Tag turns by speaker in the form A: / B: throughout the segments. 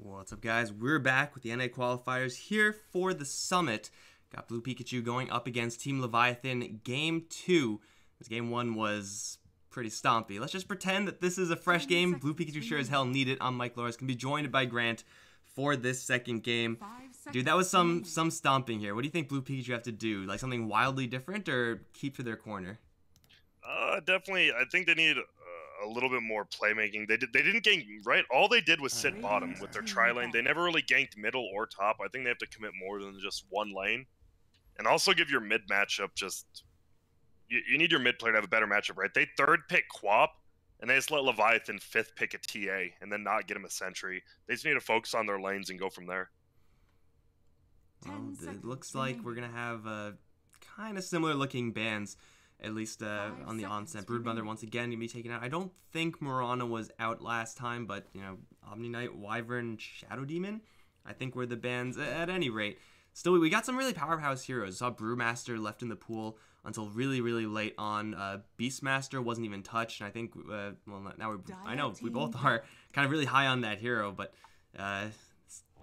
A: What's up, guys? We're back with the NA qualifiers here for the summit. Got Blue Pikachu going up against Team Leviathan Game 2. This Game 1 was pretty stompy. Let's just pretend that this is a fresh game. Blue Pikachu sure as hell need it. I'm Mike Loris. Can be joined by Grant for this second game. Dude, that was some stomping here. What do you think Blue Pikachu have to do? Like something wildly different or keep to their corner?
B: Definitely. I think they need a little bit more playmaking. They didn't gank right. All they did was sit bottom with their tri lane. They never really ganked middle or top. I think they have to commit more than just one lane, and also give your mid matchup just. You need your mid player to have a better matchup, right? They third pick Quap, and they just let Leviathan fifth pick a TA, and then not get him a Sentry. They just need to focus on their lanes and go from there.
A: Well, it looks like we're gonna have kind of similar looking bans. At least on the onset. Broodmother once again gonna be taken out. I don't think Murana was out last time, but you know, Omni Knight, Wyvern, Shadow Demon, I think were the bans at any rate. Still, we got some really powerhouse heroes. Saw Brewmaster left in the pool until really late on. Beastmaster wasn't even touched, and I think well now I know we both are kind of really high on that hero, but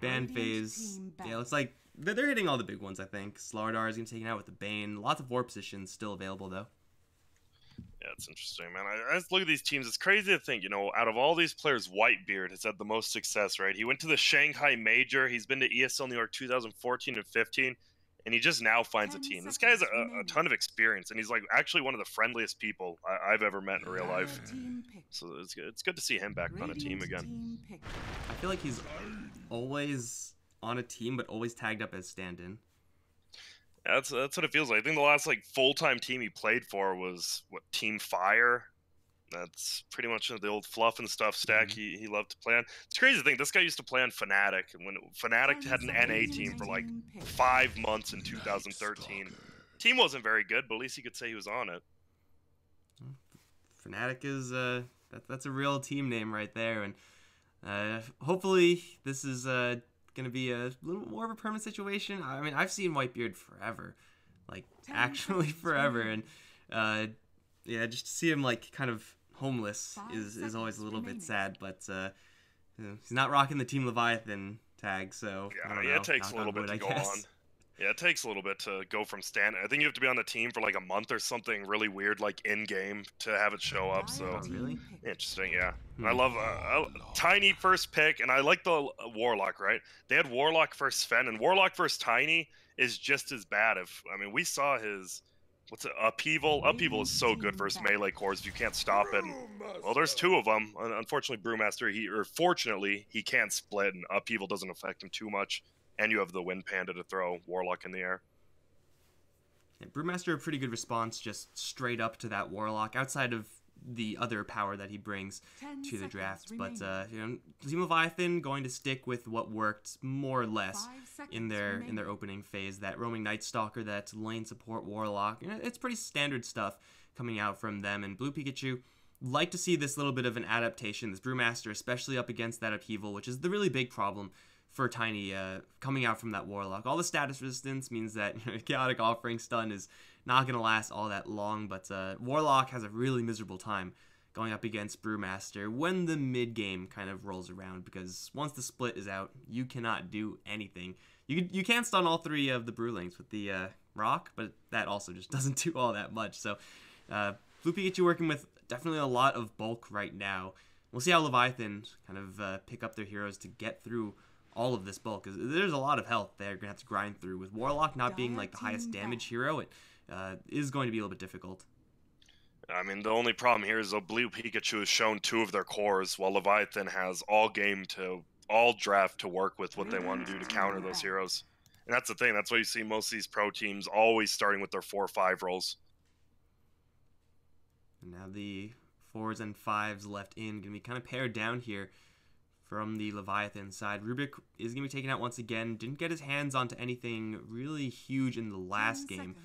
A: ban phase, yeah, looks like they're hitting all the big ones, I think. Slardar is going to be taken out with the Bane. Lots of war positions still available, though.
B: Yeah, it's interesting, man. I just look at these teams. It's crazy to think, you know, out of all these players, Whitebeard has had the most success, right? He went to the Shanghai Major. He's been to ESL New York 2014 and 15, and he just now finds a team. This guy has a ton of experience, and he's like actually one of the friendliest people I've ever met in real life. So it's good to see him back on a team again.
A: I feel like he's always on a team, but always tagged up as stand-in.
B: Yeah, that's what it feels like. I think the last like full-time team he played for was what, Team Fire. That's pretty much the old fluff and stuff stack he loved to play on. It's crazy to think this guy used to play on Fnatic, and when Fnatic had an NA team for like 5 months in 2013. Team wasn't very good, but at least he could say he was on it.
A: Fnatic is that's a real team name right there, and hopefully this is gonna be a little more of a permanent situation. I mean, I've seen Whitebeard forever, like actually forever, and yeah, just to see him like kind of homeless is always a little bit sad. But you know, he's not rocking the Team Leviathan tag, so
B: yeah, it takes a little bit to go on. Yeah, it takes a little bit to go from stand. I think you have to be on the team for like a month or something really weird, like in game, to have it show up. So
A: really
B: interesting, yeah. I love Tiny first pick, and I like the Warlock. Right? They had Warlock versus Sven, and Warlock versus Tiny is just as bad. I mean, we saw his Upheaval. Upheaval is so good versus melee cores if you can't stop it. Well, there's two of them. Unfortunately, Brewmaster, fortunately, he can't split, and Upheaval doesn't affect him too much. And you have the Wind Panda to throw Warlock in the air.
A: Yeah, Brewmaster, a pretty good response, just straight up to that Warlock, outside of the other power that he brings to the draft. But you know, Team Leviathan going to stick with what worked more or less in their opening phase. That roaming Night Stalker, that lane support Warlock. You know, it's pretty standard stuff coming out from them. And Blue Pikachu like to see this little bit of an adaptation. This Brewmaster, especially up against that Upheaval, which is the really big problem for Tiny coming out from that Warlock. All the status resistance means that Chaotic Offering stun is not going to last all that long, but Warlock has a really miserable time going up against Brewmaster when the mid-game kind of rolls around, because once the split is out, you cannot do anything. You can stun all three of the Brewlings with the Rock, but that also just doesn't do all that much. So Blue Pikachu working with definitely a lot of bulk right now. We'll see how Leviathan kind of pick up their heroes to get through all of this bulk, because there's a lot of health they're going to have to grind through. With Warlock not being like the highest damage hero, it is going to be a little bit difficult.
B: I mean, the only problem here is that Blue Pikachu has shown two of their cores, while Leviathan has all draft to work with what they want to do to counter those heroes. And that's the thing. That's why you see most of these pro teams always starting with their 4-5 rolls.
A: And now the 4s and 5s left in, going to be kind of pared down here from the Leviathan side. Rubik is going to be taken out once again. Didn't get his hands onto anything really huge in the last game.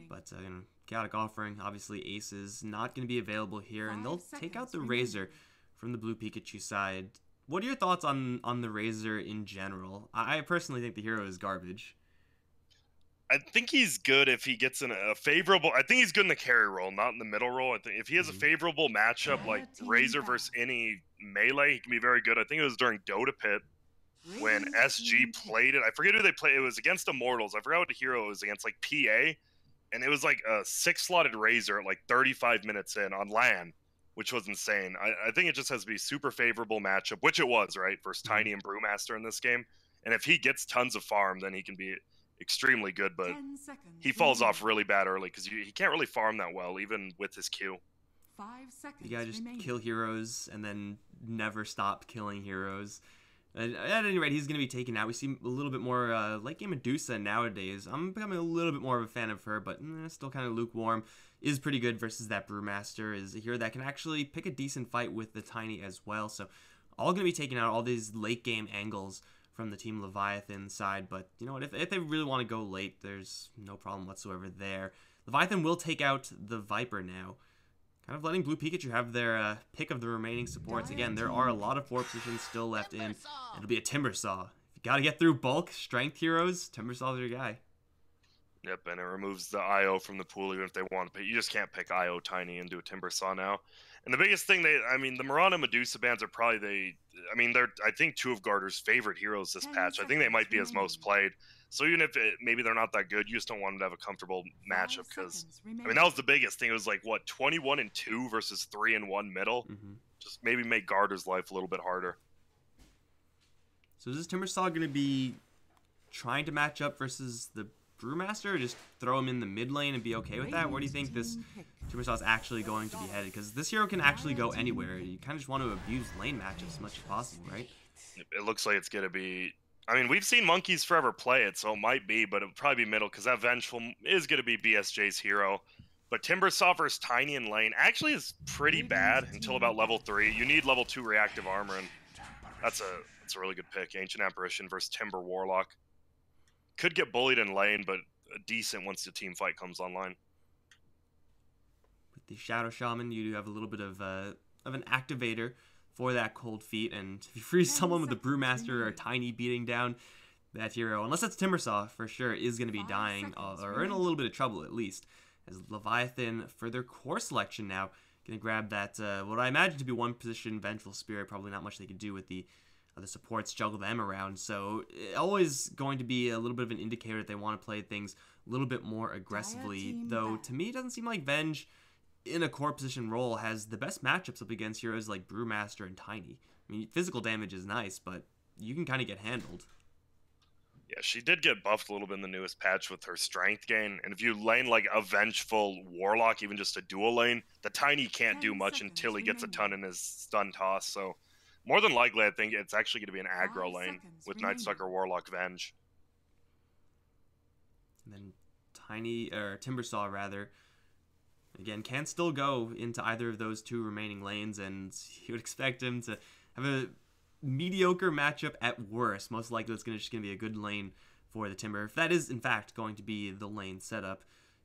A: But you know, Chaotic Offering, obviously Aces, not going to be available here. And they'll take out the Razor from the Blue Pikachu side. What are your thoughts on the Razor in general? I personally think the hero is garbage.
B: I think he's good if he gets in a favorable. I think he's good in the carry role, not in the middle role. I think if he has a favorable matchup like Razor versus any melee, he can be very good. I think it was during Dota Pit when SG played it. I forget who they played. It was against Immortals. I forgot what the hero it was against, like PA. And it was like a 6-slotted Razor at like 35 minutes in on LAN, which was insane. I think it just has to be super favorable matchup, which it was, right? Versus Tiny and Brewmaster in this game. And if he gets tons of farm, then he can be extremely good. But he falls off really bad early because he can't really farm that well, even with his Q.
C: 5 seconds.
A: You gotta just kill heroes and then never stop killing heroes. At any rate, he's going to be taken out. We see a little bit more late game Medusa nowadays. I'm becoming a little bit more of a fan of her, but still kind of lukewarm. Is pretty good versus that Brewmaster. Is a hero that can actually pick a decent fight with the Tiny as well. So all going to be taken out, all these late game angles from the Team Leviathan side. But you know what, if they really want to go late, there's no problem whatsoever there. Leviathan will take out the Viper now. Kind of letting Blue Pikachu have their pick of the remaining supports. Again, there are a lot of 4 positions still left in. It'll be a Timbersaw. If you got to get through bulk strength heroes, Timbersaw's your guy.
B: Yep, and it removes the IO from the pool even if they want to pick. You just can't pick IO Tiny and do a Timbersaw now. And the biggest thing, the Mirana Medusa bans are probably they're, I think, 2 of Garter's favorite heroes this patch. I think they might be his most played. So even if maybe they're not that good, you just don't want them to have a comfortable matchup because, that was the biggest thing. It was like, what, 21-2 versus 3-1 middle? Just maybe make Garter's life a little bit harder.
A: So is this Timbersaw going to be trying to match up versus the Brewmaster, or just throw him in the mid lane and be okay with that? Where do you think this Timbersaw is actually going to be headed? Because this hero can actually go anywhere. You kind of just want to abuse lane matchups as much as possible, right?
B: It looks like it's going to be... we've seen Monkeys Forever play it, so it might be, but it'll probably be middle, because that Vengeful is going to be BSJ's hero. But Timbersaw versus Tiny in lane actually is pretty bad until about level 3. You need level 2 reactive armor, and that's a really good pick. Ancient Apparition versus Timber Warlock. Could get bullied in lane, but decent once the team fight comes online.
A: With the Shadow Shaman, you do have a little bit of an activator for that cold feet, and if you freeze someone with the Brewmaster or Tiny beating down that hero, unless that's Timbersaw for sure, is going to be dying or in a little bit of trouble at least. As Leviathan, for their core selection now, going to grab that what I imagine to be 1 position Vengeful Spirit. Probably not much they could do with the supports, juggle them around. So always going to be a little bit of an indicator that they want to play things a little bit more aggressively. Though to me, it doesn't seem like Venge in a core position role has the best matchups up against heroes like Brewmaster and Tiny. Physical damage is nice, but you can kind of get handled.
B: Yeah, she did get buffed a little bit in the newest patch with her strength gain. And if you lane like a Vengeful Warlock, even just a dual lane, the Tiny can't do much until he gets a ton in his stun toss. So more than likely, I think it's actually going to be an aggro lane with Nightstalker Warlock Venge.
A: And then Tiny, or Timbersaw rather, again, can still go into either of those 2 remaining lanes, and you would expect him to have a mediocre matchup at worst. Most likely it's just going to be a good lane for the Timber, if that is in fact going to be the lane setup.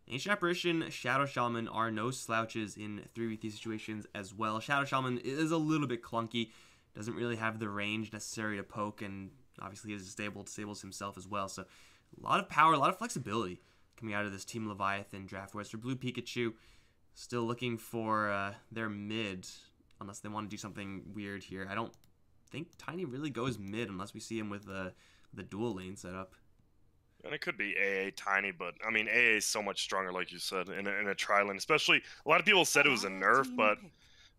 A: Ancient Apparition, Shadow Shaman are no slouches in 3v3 situations as well. Shadow Shaman is a little bit clunky, doesn't really have the range necessary to poke, and obviously is disables himself as well. So a lot of power, a lot of flexibility coming out of this Team Leviathan draft. Whereas for Blue Pikachu, still looking for their mid, unless they want to do something weird here. I don't think Tiny really goes mid unless we see him with the dual lane setup.
B: And it could be AA Tiny, but AA is so much stronger, like you said, in a tri-lane. Especially, a lot of people said it was a nerf, but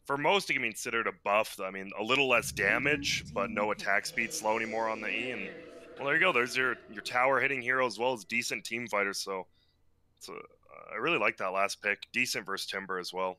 B: for most, it can be considered a buff. A little less damage, but no attack speed slow anymore on the E. And well, there you go. There's your tower hitting hero as well as decent team fighters. So I really like that last pick. Decent versus Timber as well.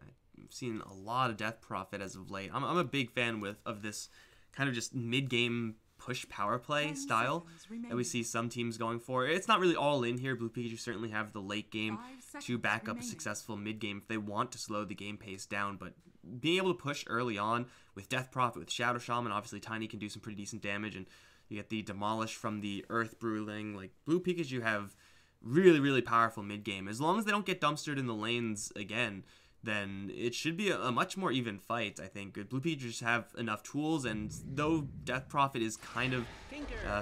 A: I've seen a lot of Death Prophet as of late. I'm a big fan of this kind of just mid-game push power play style that we see some teams going for. It's not really all in here. Blue Pikachu certainly have the late game to back up a successful mid game if they want to slow the game pace down, but being able to push early on with Death Prophet, with Shadow Shaman, obviously Tiny can do some pretty decent damage, and you get the Demolish from the Earth Bruling. Like, Blue Pikachu have really, really powerful mid game. As long as they don't get dumpstered in the lanes again, then it should be a much more even fight, I think. Blue Pikachu just have enough tools, and though Death Prophet is kind of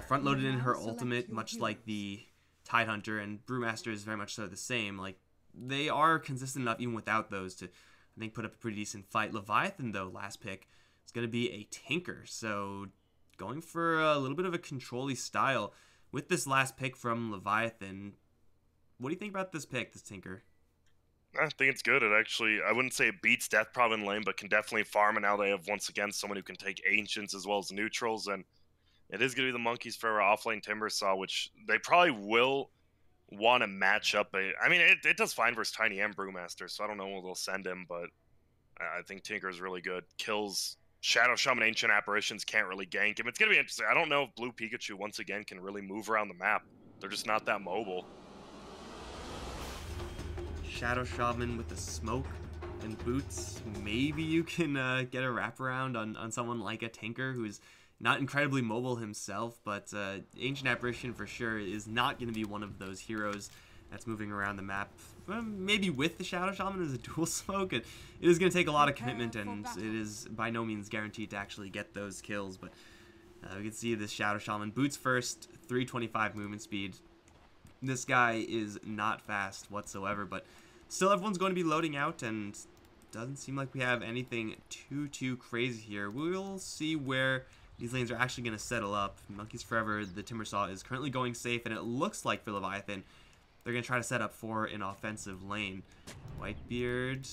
A: front-loaded in her ultimate, much like the Tidehunter, and Brewmaster is very much so the same, like, they are consistent enough even without those to, I think, put up a pretty decent fight. Leviathan, though, last pick, is going to be a Tinker, so going for a little bit of a control-y style with this last pick from Leviathan. What do you think about this pick, this Tinker?
B: I think it's good. It actually, I wouldn't say it beats Death Prov in lane, but can definitely farm. And now they have, once again, someone who can take Ancients as well as neutrals. And it is going to be the Monkeys for offlane Timbersaw, which they probably will want to match up. I mean, it does fine versus Tiny and Brewmaster, so I don't know what they'll send him, but I think Tinker is really good. Kills Shadow Shaman, Ancient Apparitions, can't really gank him. It's going to be interesting. I don't know if Blue Pikachu, once again, can really move around the map. They're just not that mobile.
A: Shadow Shaman with the smoke and boots. Maybe you can get a wraparound on someone like a Tinker who's not incredibly mobile himself, but Ancient Apparition for sure is not going to be one of those heroes that's moving around the map. Maybe with the Shadow Shaman as a dual smoke, it is going to take a lot of commitment, and it is by no means guaranteed to actually get those kills. But we can see this Shadow Shaman boots first, 325 movement speed. This guy is not fast whatsoever, but still everyone's going to be loading out, and doesn't seem like we have anything too crazy here. We'll see where these lanes are actually going to settle up. Monkeys Forever, the Timbersaw is currently going safe, and it looks like for Leviathan, they're going to try to set up for an offensive lane. Whitebeard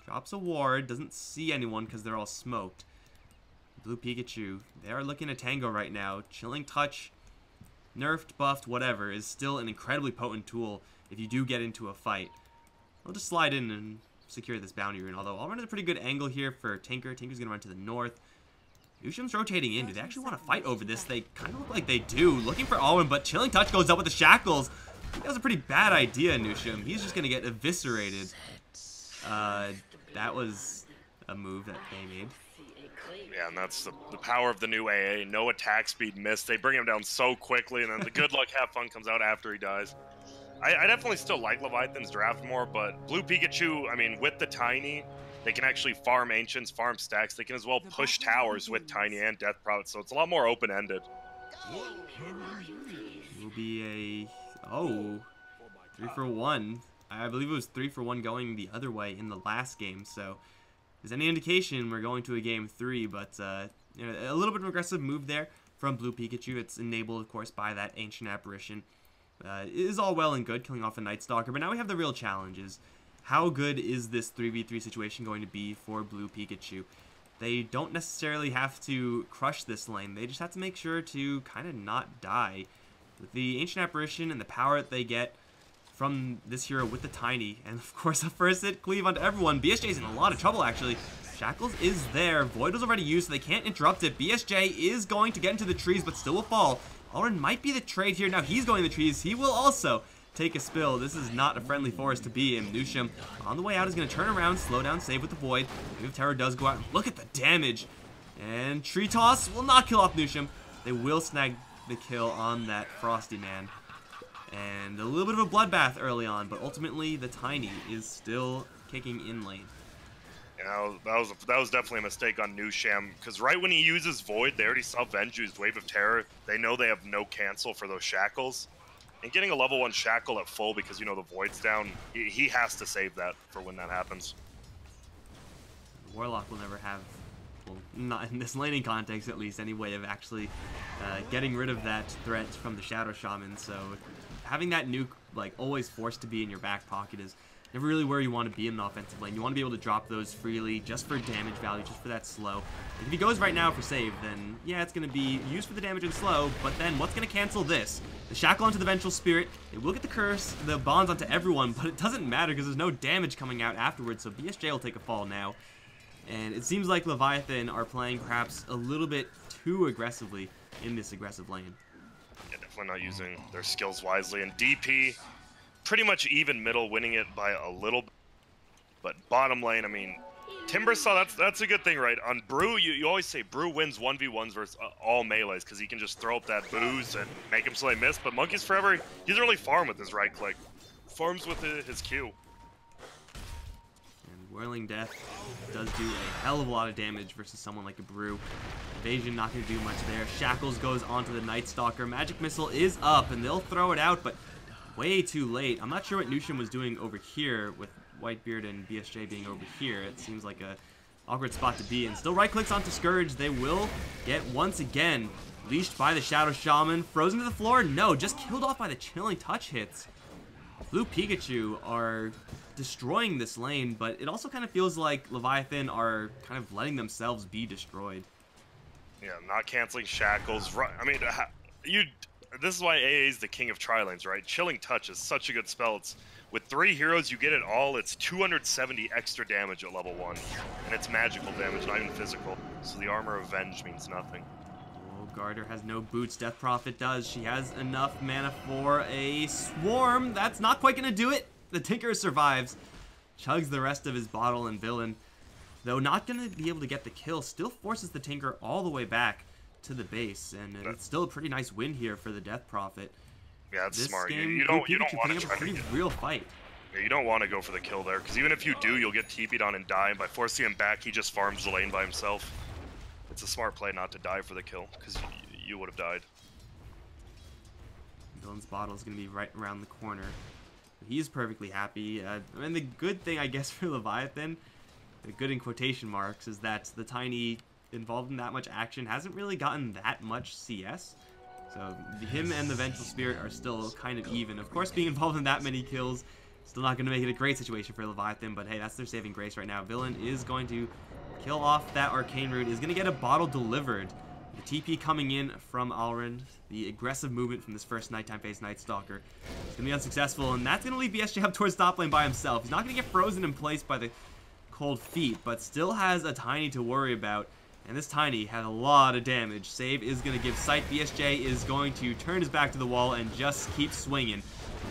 A: drops a ward, doesn't see anyone because they're all smoked. Blue Pikachu, they are looking to tango right now. Chilling Touch, nerfed, buffed, whatever, is still an incredibly potent tool if you do get into a fight. I'll just slide in and secure this bounty rune, although I'll run at a pretty good angle here for Tinker. Tinker's going to run to the north. Usham's rotating in. Do they actually want to fight over this? They kind of look like they do. Looking for Alwyn, but Chilling Touch goes up with the shackles. I think that was a pretty bad idea, Nusham. He's just going to get eviscerated. That was a move that they made.
B: Yeah, and that's the power of the new AA. No attack speed missed. They bring him down so quickly, and then the good luck, have fun comes out after he dies. I definitely still like Leviathan's draft more, but Blue Pikachu, I mean, with the Tiny, they can actually farm Ancients, farm stacks. They can as well push towers with Tiny and Death Prowess, so it's a lot more open-ended.
A: Will be a... oh, 3 for 1. I believe it was 3 for 1 going the other way in the last game, so if there's any indication we're going to a game 3, but you know, a little bit of an aggressive move there from Blue Pikachu. It's enabled, of course, by that Ancient Apparition. It is all well and good killing off a Night Stalker, but now we have the real challenges. How good is this 3v3 situation going to be for Blue Pikachu? They don't necessarily have to crush this lane. They just have to make sure to kind of not die. With the Ancient Apparition and the power that they get from this hero with the Tiny, and of course a first hit cleave onto everyone. BSJ's in a lot of trouble, actually. Shackles is there. Void was already used, so they can't interrupt it. BSJ is going to get into the trees, but still will fall. Alrin might be the trade here. Now he's going to the trees. He will also take a spill. This is not a friendly forest to be in. Nusham on the way out is going to turn around, slow down, save with the Void. Wave of Terror does go out. Look at the damage. And Tree Toss will not kill off Nusham. They will snag the kill on that Frosty Man. And a little bit of a bloodbath early on, but ultimately the Tiny is still kicking in lane.
B: Yeah, that was definitely a mistake on Nusham, because right when he uses Void, they already saw Venj use Wave of Terror. They know they have no cancel for those shackles. And getting a level 1 shackle at full because, you know, the Void's down, he has to save that for when that happens.
A: Warlock will never have, well, not in this laning context at least, any way of actually getting rid of that threat from the Shadow Shaman. So having that nuke, like, always forced to be in your back pocket is never really where you want to be in the offensive lane. You want to be able to drop those freely just for damage value, just for that slow. If he goes right now for save, then yeah, it's going to be used for the damage and slow, but then what's going to cancel this? The Shackle onto the Vengeful Spirit. It will get the Curse, the bonds onto everyone, but it doesn't matter because there's no damage coming out afterwards, so BSJ will take a fall now. And it seems like Leviathan are playing perhaps a little bit too aggressively in this aggressive lane.
B: Yeah, definitely not using their skills wisely. And DP, pretty much even middle, winning it by a little bit. But bottom lane, I mean, Timbersaw, that's a good thing, right? On Brew, you always say Brew wins 1v1s versus all melees because he can just throw up that booze and make him so they miss. But Monkeys Forever, he doesn't really farm with his right click. Farms with his Q.
A: And Whirling Death does do a hell of a lot of damage versus someone like a Brew. Evasion not going to do much there. Shackles goes onto the Night Stalker. Magic Missile is up, and they'll throw it out, but way too late. I'm not sure what Nusham was doing over here with Whitebeard and BSJ being over here. It seems like a awkward spot to be in. Still right clicks onto Scourge. They will get once again leashed by the Shadow Shaman. Frozen to the floor? No, just killed off by the chilling touch hits. Blue Pikachu are destroying this lane, but it also kind of feels like Leviathan are kind of letting themselves be destroyed.
B: Yeah, not canceling shackles. Right. I mean, this is why AA is the king of tri-lanes, right? Chilling Touch is such a good spell. It's, with 3 heroes, you get it all. It's 270 extra damage at level 1. And it's magical damage, not even physical. So the Armor of Venge means nothing.
A: Garter has no boots. Death Prophet does. She has enough mana for a swarm. That's not quite going to do it. The Tinker survives. Chugs the rest of his bottle, and Villain, though not going to be able to get the kill, still forces the Tinker all the way back to the base. And it's still a pretty nice win here for the Death Prophet.
B: Yeah, that's
A: this
B: smart.
A: Game,
B: you don't want to
A: try a pretty real fight.
B: Yeah, you don't want to go for the kill there, because even if you do, you'll get TP'd on and die. And by forcing him back, he just farms the lane by himself. It's a smart play not to die for the kill, because you would have died.
A: Villain's bottle is going to be right around the corner. He's perfectly happy. I mean, the good thing, I guess, for Leviathan, the good in quotation marks, is that the Tiny involved in that much action hasn't really gotten that much CS. So him and the Vengeful Spirit are still kind of even. Of course, being involved in that many kills, still not going to make it a great situation for Leviathan, but hey, that's their saving grace right now. Villain is going to kill off that Arcane Root, is going to get a bottle delivered. The TP coming in from Alrund, the aggressive movement from this first nighttime phase Night Stalker, is going to be unsuccessful, and that's going to leave BSJ up towards top lane by himself. He's not going to get frozen in place by the cold feet, but still has a Tiny to worry about, and this Tiny had a lot of damage. Save is going to give sight. BSJ is going to turn his back to the wall and just keep swinging.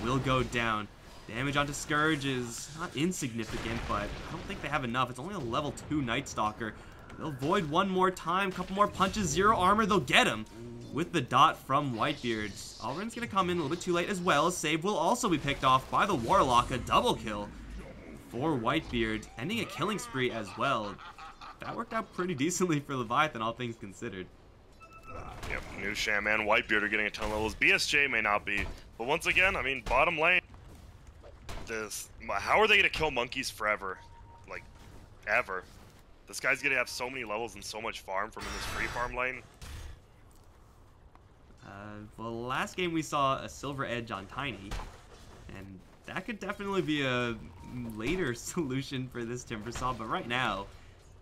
A: Will go down. Damage onto Scourge is not insignificant, but I don't think they have enough. It's only a level 2 Night Stalker. They'll void one more time, couple more punches, 0 armor, they'll get him with the dot from Whitebeard. Alrund's gonna come in a little bit too late as well. Save will also be picked off by the Warlock, a double kill for Whitebeard, ending a killing spree as well. That worked out pretty decently for Leviathan, all things considered.
B: Yep, New Sham and Whitebeard are getting a ton of levels. BSJ may not be, but once again, I mean, bottom lane, how are they gonna kill monkeys forever? Like, ever. This guy's gonna have so many levels and so much farm from in this free farm lane.
A: Well, last game we saw a Silver Edge on Tiny, and that could definitely be a later solution for this Timbersaw, but right now,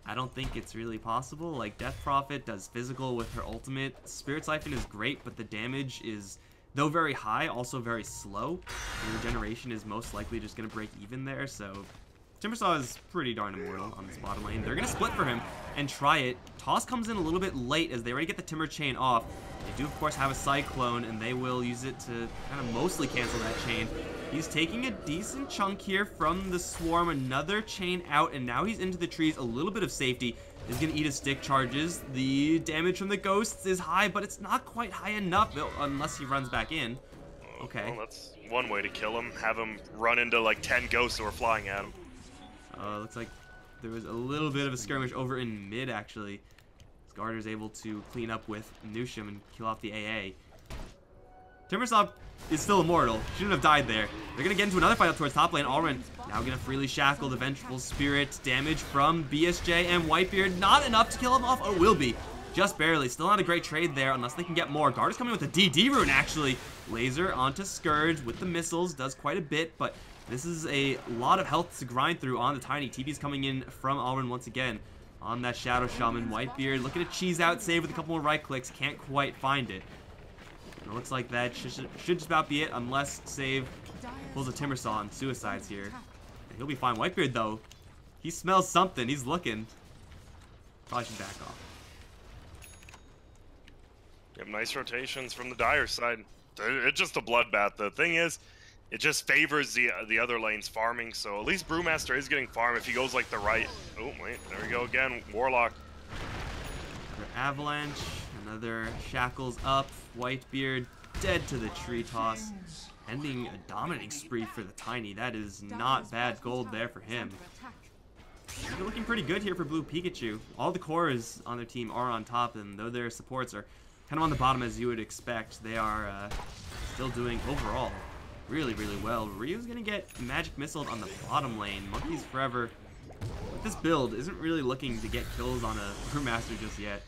A: I don't think it's really possible. Like, Death Prophet does physical with her ultimate. Spirit Siphon is great, but the damage is, though very high, also very slow. The regeneration is most likely just gonna break even there, so Timbersaw is pretty darn immortal on this bottom lane. They're going to split for him and try it. Toss comes in a little bit late as they already get the Timber Chain off. They do, of course, have a Cyclone, and they will use it to kind of mostly cancel that chain. He's taking a decent chunk here from the Swarm. Another chain out, and now he's into the trees. A little bit of safety. He's going to eat his stick charges. The damage from the Ghosts is high, but it's not quite high enough unless he runs back in. Okay.
B: Well, that's one way to kill him. Have him run into like 10 Ghosts who are flying at him.
A: Looks like there was a little bit of a skirmish over in mid, actually. Garter's able to clean up with Nushim and kill off the AA. Timbersaw is still immortal. Shouldn't have died there. They're going to get into another fight up towards top lane. Alrund now going to freely shackle the Vengeful Spirit. Damage from BSJ and Whitebeard. Not enough to kill him off. Oh, it will be. Just barely. Still not a great trade there unless they can get more. Garter's coming with a DD rune, actually. Laser onto Scourge with the missiles. Does quite a bit, but this is a lot of health to grind through on the Tiny. TP's coming in from Alrund once again on that Shadow Shaman. Whitebeard looking to cheese out, save with a couple more right clicks. Can't quite find it. It looks like that should just about be it unless Save pulls a Timbersaw and suicides here. He'll be fine. Whitebeard, though, he smells something. He's looking. Probably should back off.
B: Yep, nice rotations from the Dire side. It's just a bloodbath. The thing is, it just favors the other lanes farming, so at least Brewmaster is getting farm if he goes like the right. Oh, wait, there we go again. Warlock.
A: Another Avalanche, another Shackles up. Whitebeard dead to the tree toss. Ending a dominating spree for the Tiny. That is not bad gold there for him. They're looking pretty good here for Blue Pikachu. All the cores on their team are on top, and though their supports are kind of on the bottom as you would expect, they are still doing overall really, really well. Ryu's gonna get magic missiled on the bottom lane. Monkeys Forever But this build isn't really looking to get kills on a Brewmaster just yet.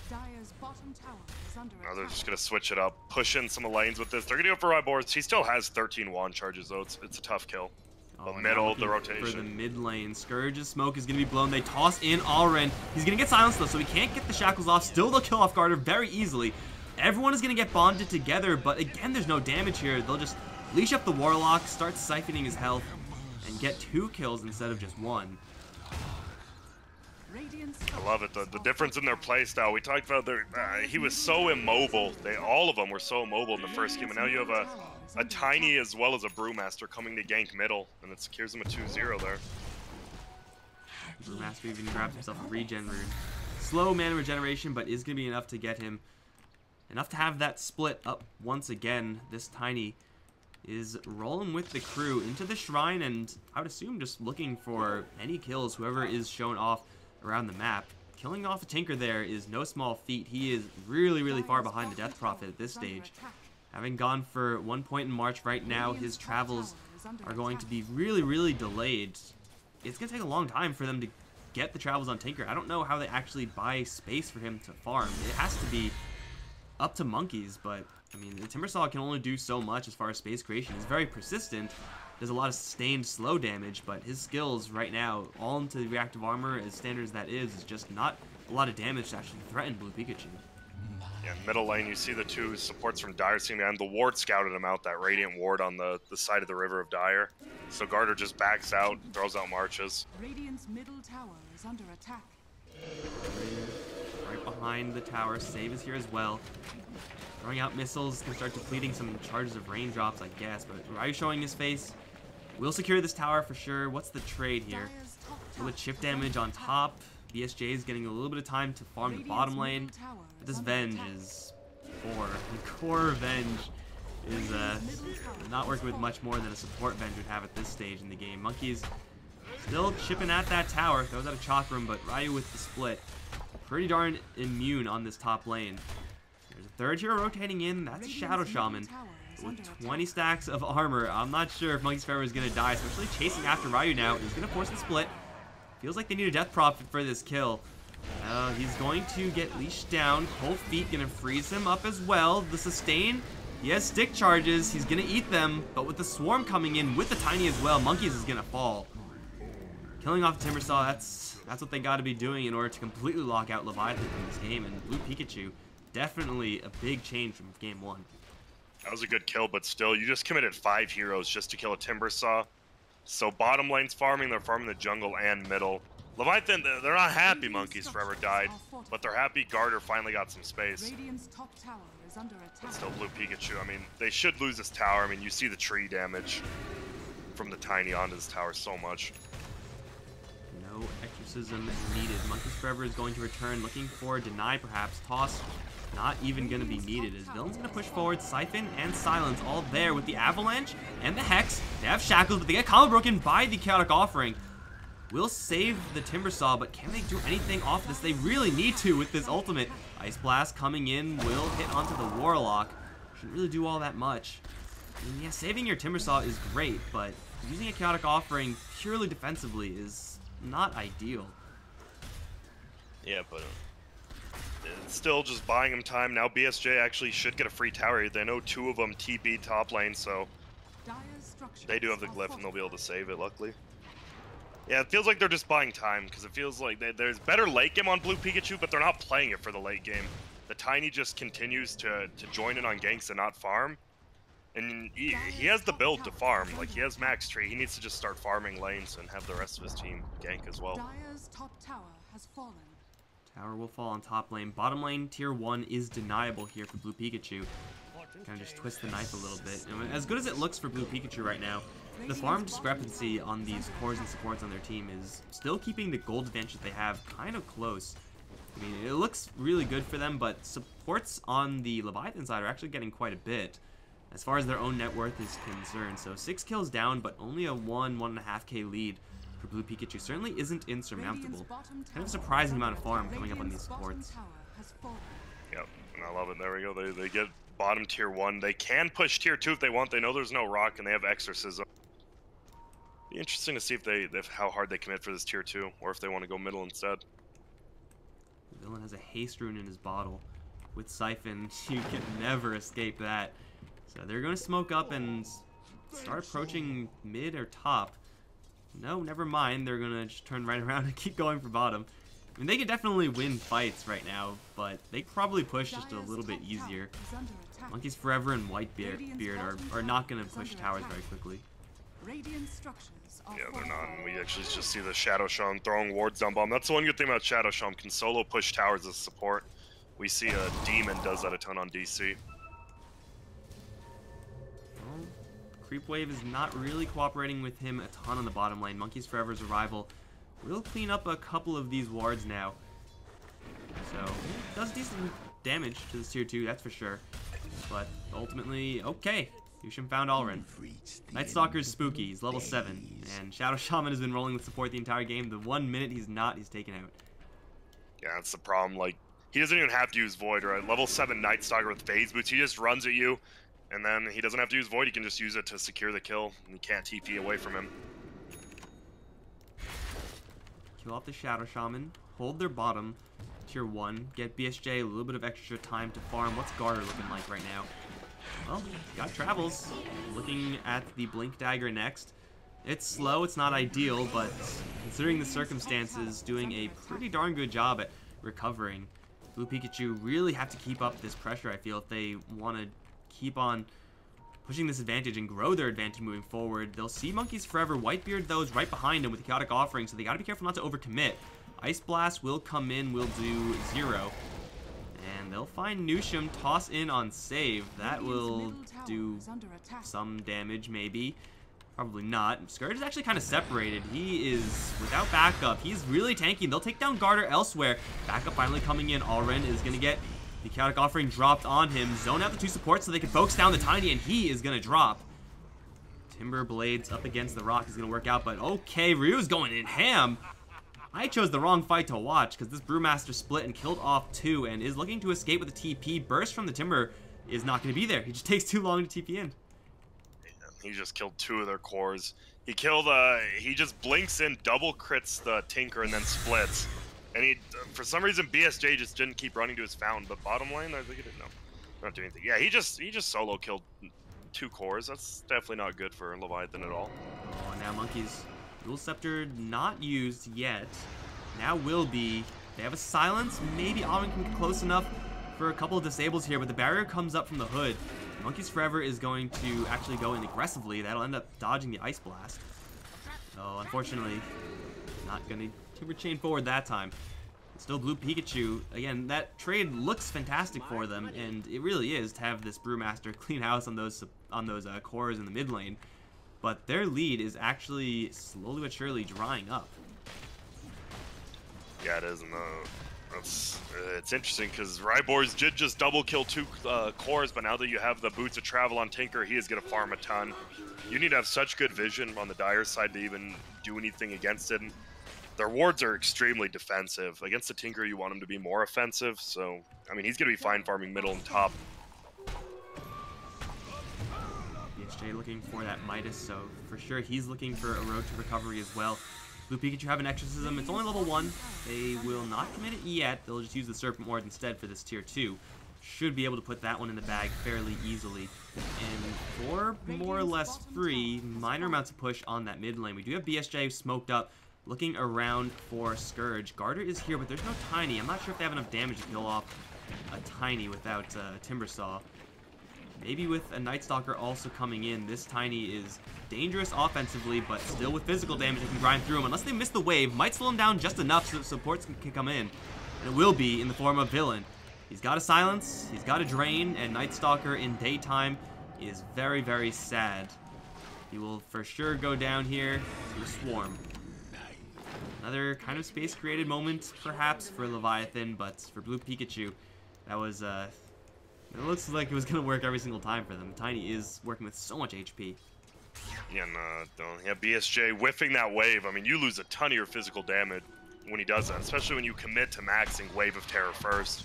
C: Dire's bottom tower is under
B: Now they're
C: attack.
B: just going to switch it up, push in some lanes with this. They're going to go for right boards. He still has 13 wand charges, though. It's a tough kill.
A: Oh,
B: The middle,
A: looking
B: the rotation.
A: for the mid lane. Scourge's smoke is going to be blown. They toss in Alren. He's going to get silenced, though, so he can't get the shackles off. Still, they'll kill off Garter very easily. Everyone is going to get bonded together, but again, there's no damage here. They'll just leash up the Warlock, start siphoning his health, and get 2 kills instead of just 1.
B: I love it. The difference in their playstyle. We talked about he was so immobile. All of them were so immobile in the first game, and now you have a Tiny as well as a Brewmaster coming to gank middle, and it secures him a 2-0 there.
A: Brewmaster even grabs himself a regen rune. Slow mana regeneration, but is going to be enough to get him. Enough to have that split up once again. This Tiny is rolling with the crew into the shrine, and I would assume just looking for any kills, whoever is shown off around the map. Killing off a Tinker there is no small feat. He is really, really far behind the Death Prophet at this stage. Having gone for 1 point in March right now, his travels are going to be really, really delayed. It's going to take a long time for them to get the travels on Tinker. I don't know how they actually buy space for him to farm. It has to be up to monkeys, but I mean, the Timbersaw can only do so much as far as space creation. He's very persistent, does a lot of sustained slow damage, but his skills right now, all into the reactive armor, as standard as that is just not a lot of damage to actually threaten Blue Pikachu.
B: Yeah, middle lane, you see the 2 supports from Dire seem, and the ward scouted him out, that Radiant ward on the side of the River of Dire. So Garter just backs out, throws out marches.
C: Radiant's middle tower is under attack.
A: Right behind the tower, save is here as well. Throwing out missiles can start depleting some charges of raindrops, I guess, but Ryu showing his face. We'll secure this tower for sure. What's the trade here? A little chip damage on top. BSJ is getting a little bit of time to farm the bottom lane. But this Venge is poor. The core Venge is not working with much more than a support Venge would have at this stage in the game. Monkey's still chipping at that tower. Throws out a chalk room, but Ryu with the split. Pretty darn immune on this top lane. There's a third hero rotating in. That's Shadow Shaman with 20 stacks of armor. I'm not sure if Monkey's Forever is going to die, especially chasing after Ryu now. He's going to force the split. Feels like they need a Death Prophet for this kill. He's going to get leashed down. Cold Feet going to freeze him up as well. The sustain, he has stick charges. He's going to eat them, but with the Swarm coming in with the Tiny as well, Monkeys is going to fall. Killing off the Timbersaw, that's what they got to be doing in order to completely lock out Leviathan from this game. And Blue Pikachu, definitely a big change from game 1.
B: That was a good kill, but still, you just committed 5 heroes just to kill a Timbersaw. So bottom lane's farming, they're farming the jungle and middle. Leviathan, they're not happy Monkeys Forever died, but they're happy Garter finally got some space. But still, Blue Pikachu, I mean, they should lose this tower. I mean, you see the tree damage from the Tiny onto this tower so much.
A: No exorcism needed. Monkeys Forever is going to return, looking for Deny perhaps. Toss, not even going to be needed. As Villain's going to push forward, Siphon and Silence all there with the Avalanche and the Hex. They have Shackles, but they get combo broken by the Chaotic Offering. Will save the Timbersaw, but can they do anything off this? They really need to with this ultimate. Ice Blast coming in will hit onto the Warlock. Shouldn't really do all that much. I mean, yeah, saving your Timbersaw is great, but using a Chaotic Offering purely defensively is not ideal.
B: Yeah, but it's still just buying him time. Now BSJ actually should get a free tower. They know 2 of them TB top lane, so they do have the glyph and they'll be able to save it, luckily. Yeah, it feels like they're just buying time, because it feels like there's better late game on Blue Pikachu, but they're not playing it for the late game. The Tiny just continues to join in on ganks and not farm. And he has the build to farm. Like, he has max tree. He needs to just start farming lanes and have the rest of his team gank as well.
C: Dire's top tower has fallen.
A: Tower will fall on top lane. Bottom lane, tier 1 is deniable here for Blue Pikachu. Kind of just twist the knife a little bit. And as good as it looks for Blue Pikachu right now, the farm discrepancy on these cores and supports on their team is still keeping the gold advantage that they have kind of close. I mean, it looks really good for them, but supports on the Leviathan side are actually getting quite a bit as far as their own net worth is concerned. So 6 kills down, but only a 1.5k lead for Blue Pikachu certainly isn't insurmountable. Kind of a surprising amount of farm coming up on these supports.
B: Yep, and I love it. There we go. They get bottom tier 1. They can push tier 2 if they want. They know there's no rock, and they have exorcism. Interesting to see if how hard they commit for this tier 2, or if they want to go middle instead.
A: The villain has a haste rune in his bottle. With Siphon, you can never escape that. So they're going to smoke up and start approaching mid or top. No, never mind. They're going to just turn right around and keep going for bottom. I mean, they could definitely win fights right now, but they probably push just a little bit easier. Monkeys Forever and Whitebeard are not going to push towers very quickly.
B: Yeah, they're not. And we actually just see the Shadow Sham throwing wards down bomb. That's the one good thing about Shadow Sham. Can solo push towers as support. We see a Demon does that a ton on DC.
A: Well, Creep Wave is not really cooperating with him a ton on the bottom lane. Monkeys Forever's arrival will clean up a couple of these wards now. So, it does decent damage to this tier 2, that's for sure. But ultimately, okay. Yushim found Alrin. Night Stalker's spooky, he's level 7. And Shadow Shaman has been rolling with support the entire game. The 1 minute he's not, he's taken out.
B: Yeah, that's the problem. Like, he doesn't even have to use Void, right? Level 7 Night Stalker with phase boots, he just runs at you. And then he doesn't have to use Void, he can just use it to secure the kill. And you can't TP away from him.
A: Kill off the Shadow Shaman, hold their bottom, tier 1, get BSJ a little bit of extra time to farm. What's Garter looking like right now? Well, got Travels. Looking at the Blink Dagger next. It's slow, it's not ideal, but considering the circumstances, doing a pretty darn good job at recovering. Blue Pikachu really have to keep up this pressure, I feel, if they want to keep on pushing this advantage and grow their advantage moving forward. They'll see Monkeys Forever. Whitebeard, though, is right behind him with the Chaotic Offering, so they got to be careful not to overcommit. Ice Blast will come in, will do 0. And they'll find Nushim, toss in on save. That will do some damage, maybe. Probably not. Scourge is actually kind of separated. He is without backup. He's really tanky. They'll take down Garter elsewhere. Backup finally coming in. Alren is going to get the Chaotic Offering dropped on him. Zone out the 2 supports so they can focus down the Tiny, and he is going to drop. Timber Blades up against the rock is going to work out, but okay, Ryu's going in ham. I chose the wrong fight to watch because this Brewmaster split and killed off 2 and is looking to escape with a TP. Burst from the Timber is not going to be there. He just takes too long to TP in.
B: He just killed 2 of their cores. He killed, he just blinks in, double crits the Tinker, and then splits. And he, for some reason, BSJ just didn't keep running to his fountain. But bottom lane, I think he didn't know. Not doing anything. Yeah, he just solo killed 2 cores. That's definitely not good for Leviathan at all.
A: Oh, now Monkeys. Dual Scepter not used yet. Now will be. They have a silence. Maybe Alvin can get close enough for a couple of disables here, but the barrier comes up from the hood. Monkeys Forever is going to actually go in aggressively. That'll end up dodging the Ice Blast. Oh, unfortunately, not going to Timber Chain forward that time. Still Blue Pikachu. Again, that trade looks fantastic for them, and it really is to have this Brewmaster clean house on those cores in the mid lane. But their lead is actually slowly but surely drying up.
B: Yeah, it is. And it's interesting because Rybors did just double kill 2 cores, but now that you have the Boots of Travel on Tinker, he is going to farm a ton. You need to have such good vision on the Dire side to even do anything against it. And their wards are extremely defensive. Against the Tinker, you want him to be more offensive. So, I mean, he's going to be fine farming middle and top.
A: BSJ looking for that Midas, so for sure he's looking for a road to recovery as well. Blue Pikachu have an Exorcism. It's only level 1. They will not commit it yet. They'll just use the Serpent Ward instead for this tier 2. Should be able to put that one in the bag fairly easily. And for more or less free, minor amounts of push on that mid lane. We do have BSJ smoked up, looking around for Scourge. Garter is here, but there's no Tiny. I'm not sure if they have enough damage to kill off a Tiny without Timbersaw. Maybe with a Night Stalker also coming in, this Tiny is dangerous offensively, but still with physical damage, they can grind through him. Unless they miss the wave, might slow him down just enough so that supports can come in. And it will be in the form of Villain. He's got a Silence, he's got a Drain, and Night Stalker in daytime is very, very sad. He will for sure go down here to a Swarm. Another kind of space-created moment, perhaps, for Leviathan, but for Blue Pikachu, that was, it looks like it was going to work every single time for them. Tiny is working with so much HP.
B: Yeah, BSJ whiffing that wave. I mean, you lose a ton of your physical damage when he does that, especially when you commit to maxing Wave of Terror first.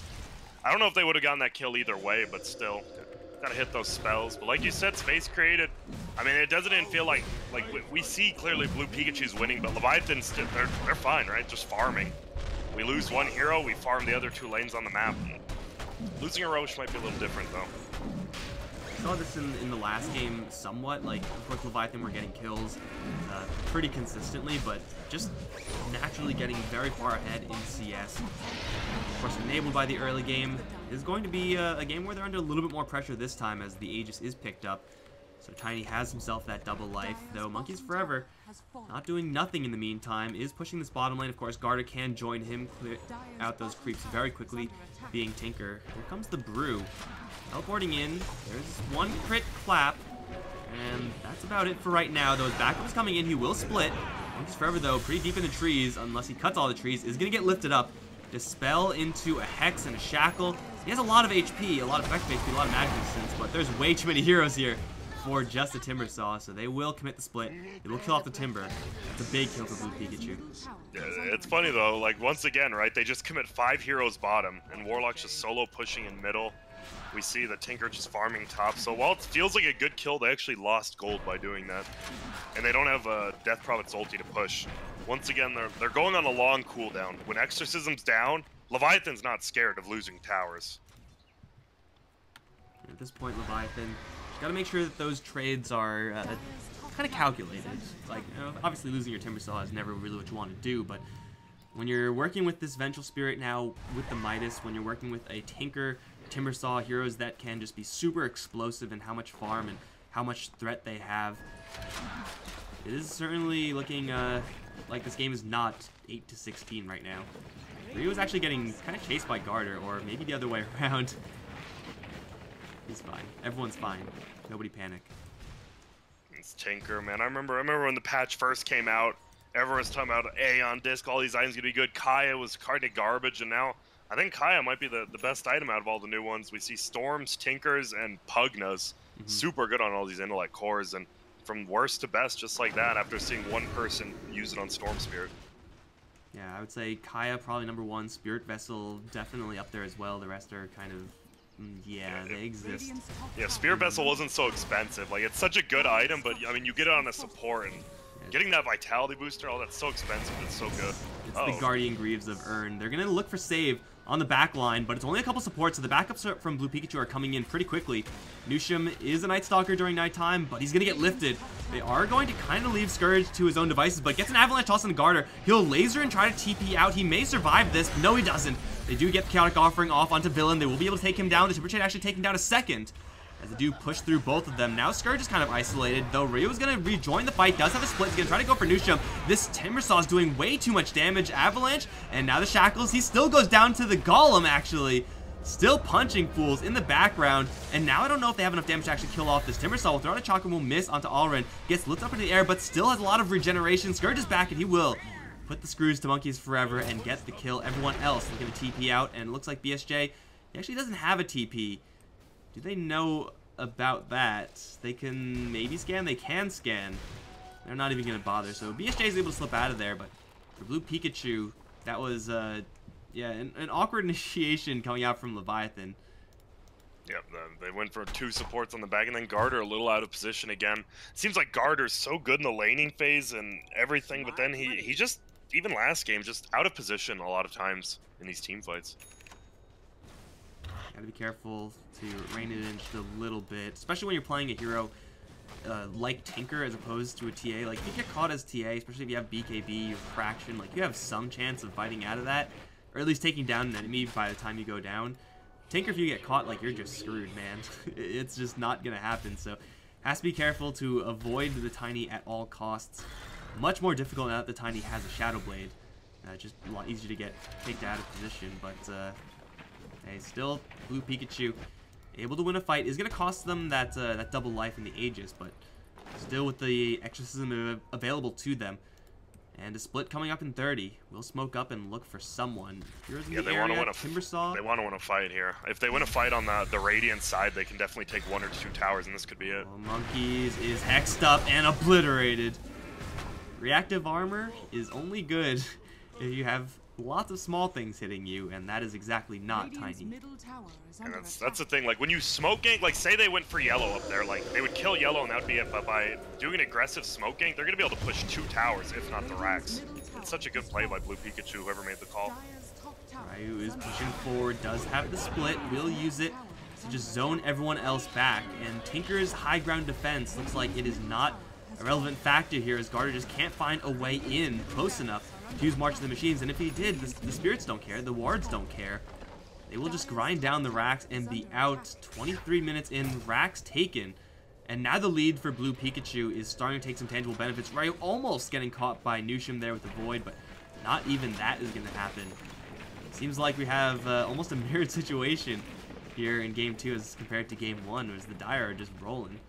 B: I don't know if they would have gotten that kill either way, but still, gotta hit those spells. But like you said, space created. I mean, it doesn't even feel like we see clearly Blue Pikachu's winning, but Leviathan's they're fine, right? Just farming. We lose one hero, we farm the other 2 lanes on the map. Losing a Roche might be a little different though.
A: Saw this in the last game somewhat. Like, of course, Leviathan were getting kills pretty consistently, but just naturally getting very far ahead in CS. Of course, enabled by the early game. Is going to be a game where they're under a little bit more pressure this time as the Aegis is picked up. So Tiny has himself that double life, though Monkeys Forever, not doing nothing in the meantime, is pushing this bottom lane. Of course, Garter can join him, clear out those creeps very quickly, being Tinker. Here comes the Brew. Teleporting in, there's one crit clap, and that's about it for right now. Though his backup is coming in, he will split. Monkeys Forever, though, pretty deep in the trees, unless he cuts all the trees, is going to get lifted up. Dispel into a Hex and a Shackle. He has a lot of HP, a lot of effective HP, a lot of magic resistance, but there's way too many heroes here for just a Timber Saw, so they will commit the split. They will kill off the Timber. It's a big kill for Blue Pikachu.
B: Yeah, it's funny though, like once again, right, they just commit 5 heroes bottom, and Warlock's just solo pushing in middle. We see the Tinker just farming top, so while it feels like a good kill, they actually lost gold by doing that. And they don't have a Death Prophet's ulti to push. Once again, they're going on a long cooldown. When Exorcism's down, Leviathan's not scared of losing towers.
A: At this point, Leviathan got to make sure that those trades are kind of calculated. Like, you know, obviously losing your Timber Saw is never really what you want to do, but when you're working with this Vengeful Spirit now with the Midas, when you're working with a Tinker, Timber Saw, heroes that can just be super explosive in how much farm and how much threat they have, it is certainly looking like this game is not 8-16 right now. Ryu is actually getting kind of chased by Garter, or maybe the other way around. He's fine. Everyone's fine. Nobody panic.
B: It's Tinker, man. I remember when the patch first came out, everyone was talking about Aeon Disc, all these items gonna be good. Kaya was kind of garbage, and now I think Kaya might be the best item out of all the new ones. We see Storms, Tinkers, and Pugnas. Super good on all these intellect cores, and from worst to best, just like that, after seeing one person use it on Storm Spirit.
A: Yeah, I would say Kaya probably #1, Spirit Vessel definitely up there as well. The rest are kind of, yeah, they exist.
B: Yeah, Spirit Vessel wasn't so expensive. Like, it's such a good item, but I mean, you get it on a support, and getting that Vitality booster, oh, that's so expensive, it's so good.
A: It's the Guardian Greaves of Urn. They're going to look for save on the back line, but it's only a couple supports, so the backups from Blue Pikachu are coming in pretty quickly. Nusham is a Night Stalker during nighttime, but he's going to get lifted. They are going to kind of leave Scourge to his own devices, but gets an Avalanche toss on the Garter. He'll laser and try to TP out. He may survive this. No, he doesn't. They do get the Chaotic Offering off onto Villain. They will be able to take him down. The Timber Chain actually taking down a second, as they do push through both of them. Now Scourge is kind of isolated, though Ryu is going to rejoin the fight, does have a split. He's going to try to go for Nusham. This Timber Saw is doing way too much damage. Avalanche, and now the Shackles. He still goes down to the Golem, actually. Still punching fools in the background, and now I don't know if they have enough damage to actually kill off this Timber Saw. Will throw out a Chakra, will miss onto Alrin. Gets lifted up into the air, but still has a lot of regeneration. Scourge is back, and he will put the screws to Monkeys Forever and get the kill. Everyone else is going to TP out, and it looks like BSJ, he actually doesn't have a TP. Do they know about that? They can maybe scan. They can scan. They're not even going to bother. So BSJ is able to slip out of there, but for Blue Pikachu, that was yeah, an awkward initiation coming out from Leviathan.
B: Yep, they went for 2 supports on the back, and then Garter a little out of position again. Seems like Garter's so good in the laning phase and everything, but then he just, even last game, just out of position a lot of times in these team fights.
A: Gotta be careful to rein it in just a little bit, especially when you're playing a hero like Tinker as opposed to a TA. Like, if you get caught as TA, especially if you have BKB or Fraction, like, you have some chance of fighting out of that, or at least taking down an enemy by the time you go down. Tinker, if you get caught, like, you're just screwed, man. It's just not gonna happen, so has to be careful to avoid the Tiny at all costs. Much more difficult now that the Tiny has a Shadow Blade. Just a lot easier to get kicked out of position, but hey, still Blue Pikachu able to win a fight. Is gonna cost them that that double life in the Aegis, but still with the Exorcism available to them. And a split coming up in 30. We'll smoke up and look for someone.
B: Yeah, they want to win a Timber Saw. They want to win a fight here. If they win a fight on the Radiant side, they can definitely take 1 or 2 towers, and this could be it.
A: Well, Monkeys is hexed up and obliterated. Reactive armor is only good if you have lots of small things hitting you, and that is exactly not
C: Radiant's
A: Tiny.
C: middle tower is
B: And
C: under
B: that's
C: attack.
B: the thing. Like when you smoke gank, like say they went for yellow up there, like they would kill yellow and that would be it. But by doing an aggressive smoke gank, they're gonna be able to push 2 towers, if not the racks. It's such a good play by Blue Pikachu, whoever made the call.
C: Dire's top tower
A: Ryu is
C: under
A: pushing
C: attack.
A: forward, does have the split, will use it to just zone everyone else back. And Tinker's high ground defense looks like it is not a relevant factor here, as Garter just can't find a way in close enough to use March of the Machines. And if he did, the Spirits don't care, the Wards don't care. They will just grind down the racks and be out. 23 minutes in, racks taken. And now the lead for Blue Pikachu is starting to take some tangible benefits. Ryu almost getting caught by Nushim there with the Void, but not even that is going to happen. Seems like we have almost a mirrored situation here in Game 2 as compared to Game 1, as the Dire are just rolling.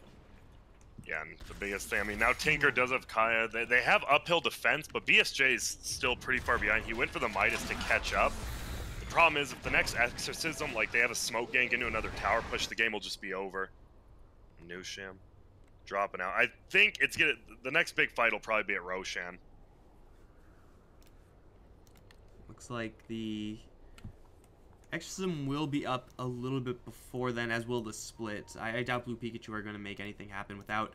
B: Yeah, and the biggest thing, I mean, now Tinker does have Kaya. They have uphill defense, but BSJ is still pretty far behind. He went for the Midas to catch up. The problem is, if the next Exorcism, like they have a smoke gank into another tower push, the game will just be over. Nushim dropping out. I think it's gonna. The next big fight will probably be at Roshan.
A: Looks like the Exorcism will be up a little bit before then, as will the split. I doubt Blue Pikachu are going to make anything happen without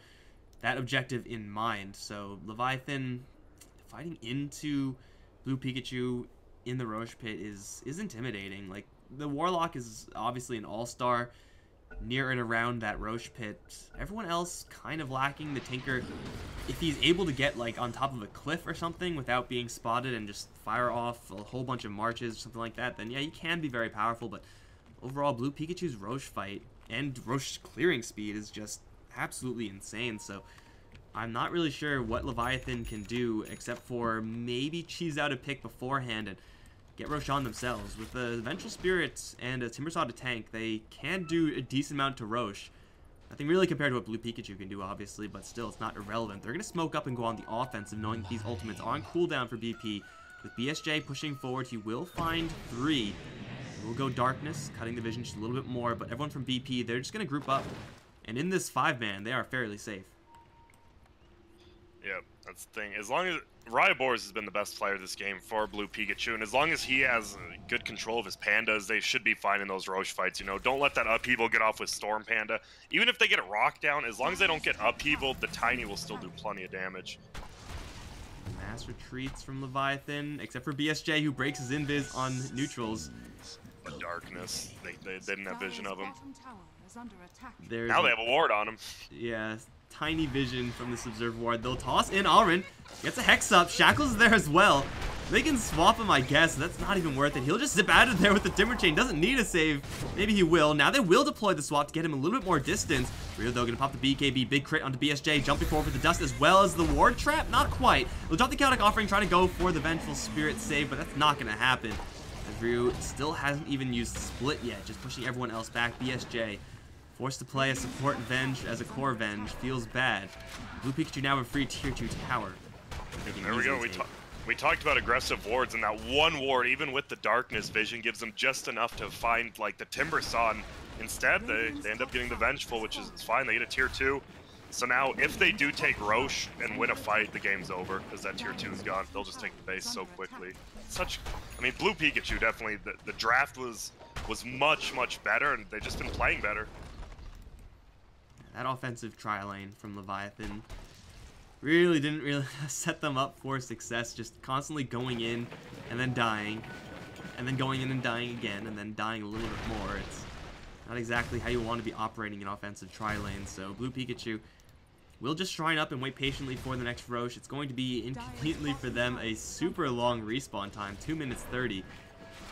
A: that objective in mind. So Leviathan fighting into Blue Pikachu in the Roche pit is intimidating. Like, the Warlock is obviously an all-star near and around that Roche pit. Everyone else kind of lacking. The Tinker, if he's able to get like on top of a cliff or something without being spotted and just fire off a whole bunch of marches or something like that, then yeah, he can be very powerful. But overall, Blue Pikachu's Roche fight and Roche clearing speed is just absolutely insane. So I'm not really sure what Leviathan can do except for maybe cheese out a pick beforehand and get Roshan themselves. With the Vengeful Spirits and a Timbersaw to tank, they can do a decent amount to Roche. Nothing really compared to what Blue Pikachu can do, obviously, but still, it's not irrelevant. They're going to smoke up and go on the offensive, knowing that these ultimates are on cooldown for BP. With BSJ pushing forward, he will find 3. He will go Darkness, cutting the vision just a little bit more, but everyone from BP, they're just going to group up. And in this 5-man, they are fairly safe.
B: Yeah, that's the thing. As long as Ryobors has been the best player this game for Blue Pikachu, and as long as he has good control of his pandas, they should be fine in those Roche fights. You know, don't let that upheaval get off with Storm Panda. Even if they get it rocked down, as long as they don't get upheaval, the Tiny will still do plenty of damage.
A: Mass retreats from Leviathan, except for BSJ, who breaks his invis on neutrals.
B: But Darkness, they didn't have vision of him.
C: Bottom tower is under attack.
A: There's
B: Now they have a ward on him.
A: Yeah, tiny vision from this Observe Ward. They'll toss in Alrin. Gets a Hex up. Shackle's there as well. They can swap him, I guess. That's not even worth it. He'll just zip out of there with the Timber Chain. Doesn't need a save. Maybe he will. Now they will deploy the swap to get him a little bit more distance. Rio, though, going to pop the BKB. Big crit onto BSJ. Jumping forward for the Dust as well as the Ward Trap. Not quite. They'll drop the Chaotic Offering, trying to go for the Vengeful Spirit save, but that's not going to happen. As Ryu still hasn't even used Split yet. Just pushing everyone else back. BSJ forced to play a support Venge as a core Venge. Feels bad. Blue Pikachu now have a free tier 2 tower.
B: There we go. We talked about aggressive wards, and that one ward, even with the Darkness vision, gives them just enough to find like the Timbersaw. Instead, they end up getting the Vengeful, which is fine. They get a tier 2. So now, if they do take Roche and win a fight, the game's over because that tier 2 is gone. They'll just take the base so quickly. I mean, Blue Pikachu definitely. The draft was much better, and they've just been playing better.
A: That offensive tri-lane from Leviathan really didn't set them up for success. Just constantly going in and then dying, and then going in and dying again, and then dying a little bit more. It's not exactly how you want to be operating an offensive tri-lane. So Blue Pikachu will just shrine up and wait patiently for the next Roche. It's going to be inconveniently for them a super long respawn time, 2 minutes 30.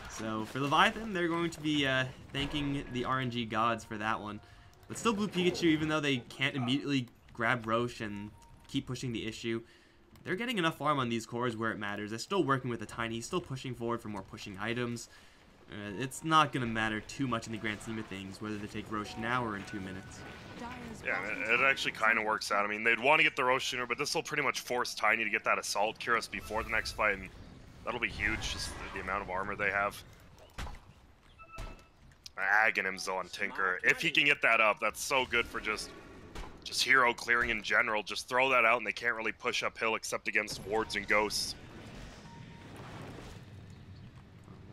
A: So for Leviathan, they're going to be thanking the RNG gods for that one. But still, Blue Pikachu, even though they can't immediately grab Roche and keep pushing the issue, they're getting enough farm on these cores where it matters. They're still working with the Tiny, still pushing forward for more pushing items. It's not going to matter too much in the grand scheme of things, whether they take Roche now or in 2 minutes.
B: Yeah, it actually kind of works out. I mean, they'd want to get the Roche sooner, but this will pretty much force Tiny to get that Assault Cuirass before the next fight, and that'll be huge, just the amount of armor they have. Aghanims though on Tinker. If he can get that up, that's so good for just hero clearing in general. Just throw that out and they can't really push uphill except against wards and ghosts.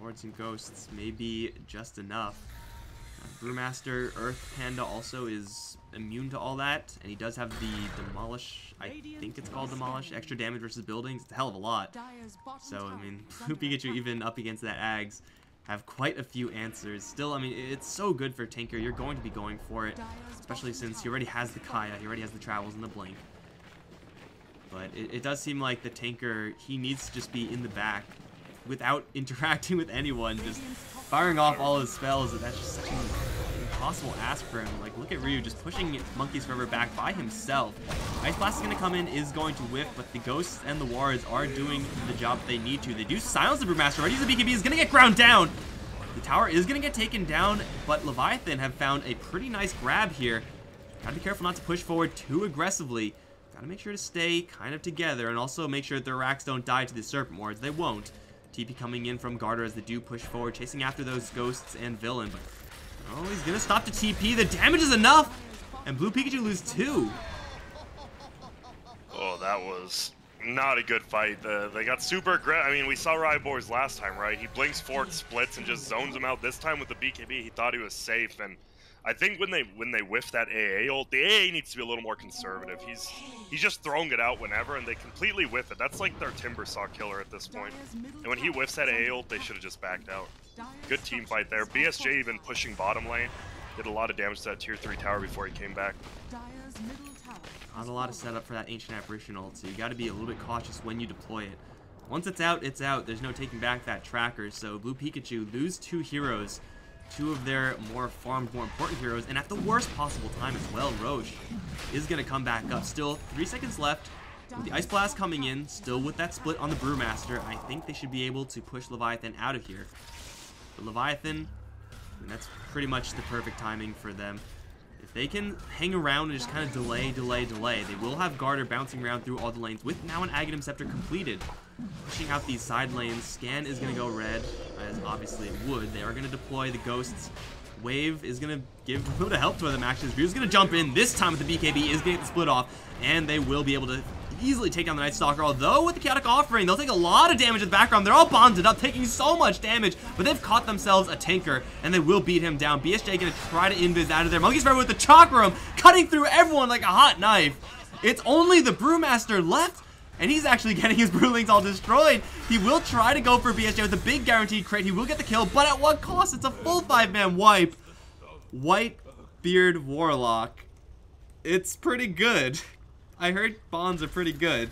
A: Wards and Ghosts may be just enough. Brewmaster Earth Panda also is immune to all that, and he does have the Demolish, I think it's called Demolish, extra damage versus buildings. It's a hell of a lot. So, I mean, Blue Pikachu even up against that Ags have quite a few answers. Still, I mean, it's so good for Tinker. You're going to be going for it, especially since he already has the Kaya, he already has the Travels and the Blink. But it does seem like the Tinker, he needs to just be in the back without interacting with anyone, just firing off all his spells. That's just such an impossible ask for him. Like, look at Ryu just pushing Monkey's Forever back by himself. Ice Blast is going to come in, is going to whiff, but the Ghosts and the Wards are doing the job they need to. They do silence the Brewmaster. Already the BKB is going to get ground down. The tower is going to get taken down, but Leviathan have found a pretty nice grab here. Gotta be careful not to push forward too aggressively. Gotta make sure to stay kind of together, and also make sure that their racks don't die to the Serpent Wards. They won't. TP coming in from Garter as they do push forward, chasing after those Ghosts and Villain. But, oh, he's gonna stop to TP. The damage is enough! And Blue Pikachu lose 2.
B: Oh, that was not a good fight. They got super aggressive. I mean, we saw Rybor's last time, right? He blinks forward, splits, and just zones him out. This time with the BKB, he thought he was safe, and I think when they whiff that AA ult, the AA needs to be a little more conservative. He's just throwing it out whenever, and they completely whiff it. That's like their Timbersaw killer at this point. And when he whiffs that AA ult, they should have just backed out. Good team fight there. BSJ even pushing bottom lane. Did a lot of damage to that tier 3 tower before he came back.
A: Not a lot of setup for that Ancient Apparition ult, so you got to be a little bit cautious when you deploy it. Once it's out, it's out. There's no taking back that tracker, so Blue Pikachu lose 2 heroes. 2 of their more farmed, more important heroes, and at the worst possible time as well. Roche is going to come back up. Still 3 seconds left. With the Ice Blast coming in, still with that split on the Brewmaster, I think they should be able to push Leviathan out of here. But Leviathan, and that's pretty much the perfect timing for them. If they can hang around and just kind of delay, they will have Garter bouncing around through all the lanes with now an Aghanim Scepter completed. Pushing out these side lanes. Scan is going to go red, as obviously it would. They are going to deploy the Ghosts. Wave is going to give a little bit of help to them, actually. Ryu's going to jump in. This time with the BKB is going to get the split off, and they will be able to easily take down the Night Stalker. Although with the Chaotic Offering, they'll take a lot of damage in the background. They're all bonded up, taking so much damage, but they've caught themselves a Tinker, and they will beat him down. BSJ going to try to invis out of there. Monkey's Forever with the Chakram, cutting through everyone like a hot knife. It's only the Brewmaster left, and he's actually getting his Brewlings all destroyed. He will try to go for BSJ with a big guaranteed crit. He will get the kill, but at what cost? It's a full 5-man wipe. Whitebeard Warlock. It's pretty good. I heard bonds are pretty good.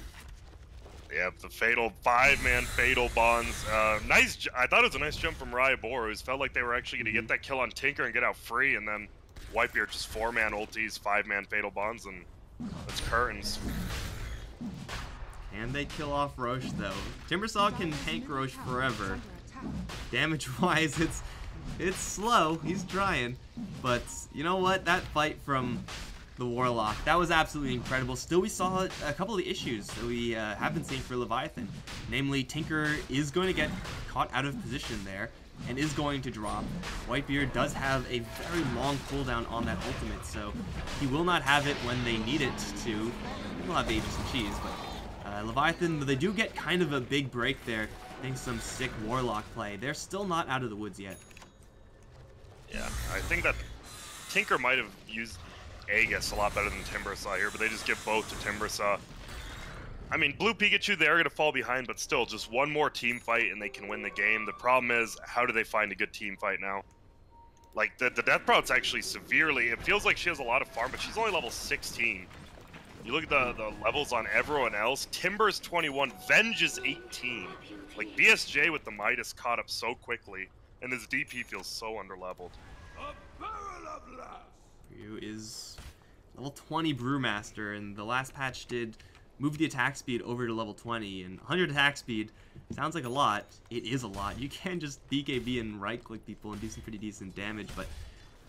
B: Yep, the fatal 5-man fatal bonds. Nice. I thought it was a nice jump from Ryabor. It felt like they were actually going to get that kill on Tinker and get out free, and then Whitebeard just 4-man ultis, 5-man fatal bonds, and that's curtains.
A: Can they kill off Roche though? Timbersaw can tank Roche forever. Damage-wise, it's slow. He's trying, but you know what? That fight from the Warlock, that was absolutely incredible. Still, we saw a couple of the issues that we have been seeing for Leviathan. Namely, Tinker is going to get caught out of position there and is going to drop. Whitebeard does have a very long cooldown on that ultimate, so he will not have it when they need it to. He will have Aegis and Cheese, but Leviathan, they do get kind of a big break there, thanks to some sick Warlock play. They're still not out of the woods yet.
B: Yeah, I think that Tinker might have used Aegis a lot better than Timbersaw here, but they just give both to Timbersaw. I mean, Blue Pikachu, they're going to fall behind, but still, just one more team fight and they can win the game. The problem is, how do they find a good team fight now? Like, the Death Proud's actually severely, it feels like she has a lot of farm, but she's only level 16. You look at the levels on everyone else. Timber's 21, Venge is 18. Like, BSJ with the Midas caught up so quickly, and his DP feels so underleveled.
A: Ryu is level 20 Brewmaster, and the last patch did move the attack speed over to level 20, and 100 attack speed sounds like a lot. It is a lot. You can just BKB and right-click people and do some pretty decent damage, but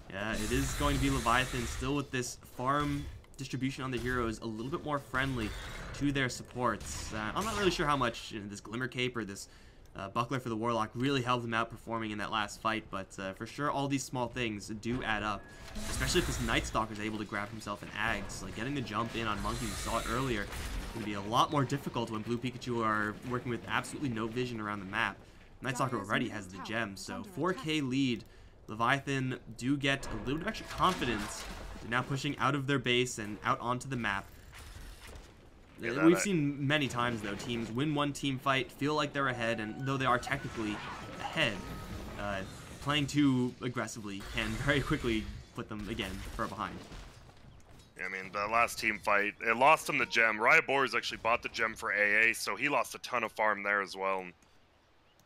A: yeah, it is going to be Leviathan still with this farm distribution on the heroes a little bit more friendly to their supports. I'm not really sure how much this Glimmer Cape or this Buckler for the Warlock really helped them out performing in that last fight, but for sure all these small things do add up, especially if this Night Stalker is able to grab himself an Ags. Like getting the jump in on Monkey, we saw it earlier, going to be a lot more difficult when Blue Pikachu are working with absolutely no vision around the map. Night Stalker already has the gem, so 4K lead. Leviathan do get a little bit of extra confidence. They're now pushing out of their base and out onto the map. Yeah, we've seen many times, though, teams win one team fight, feel like they're ahead, and though they are technically ahead, playing too aggressively can very quickly put them, again, far behind.
B: I mean, the last team fight, it lost him the gem. Riot Boars actually bought the gem for AA, so he lost a ton of farm there as well.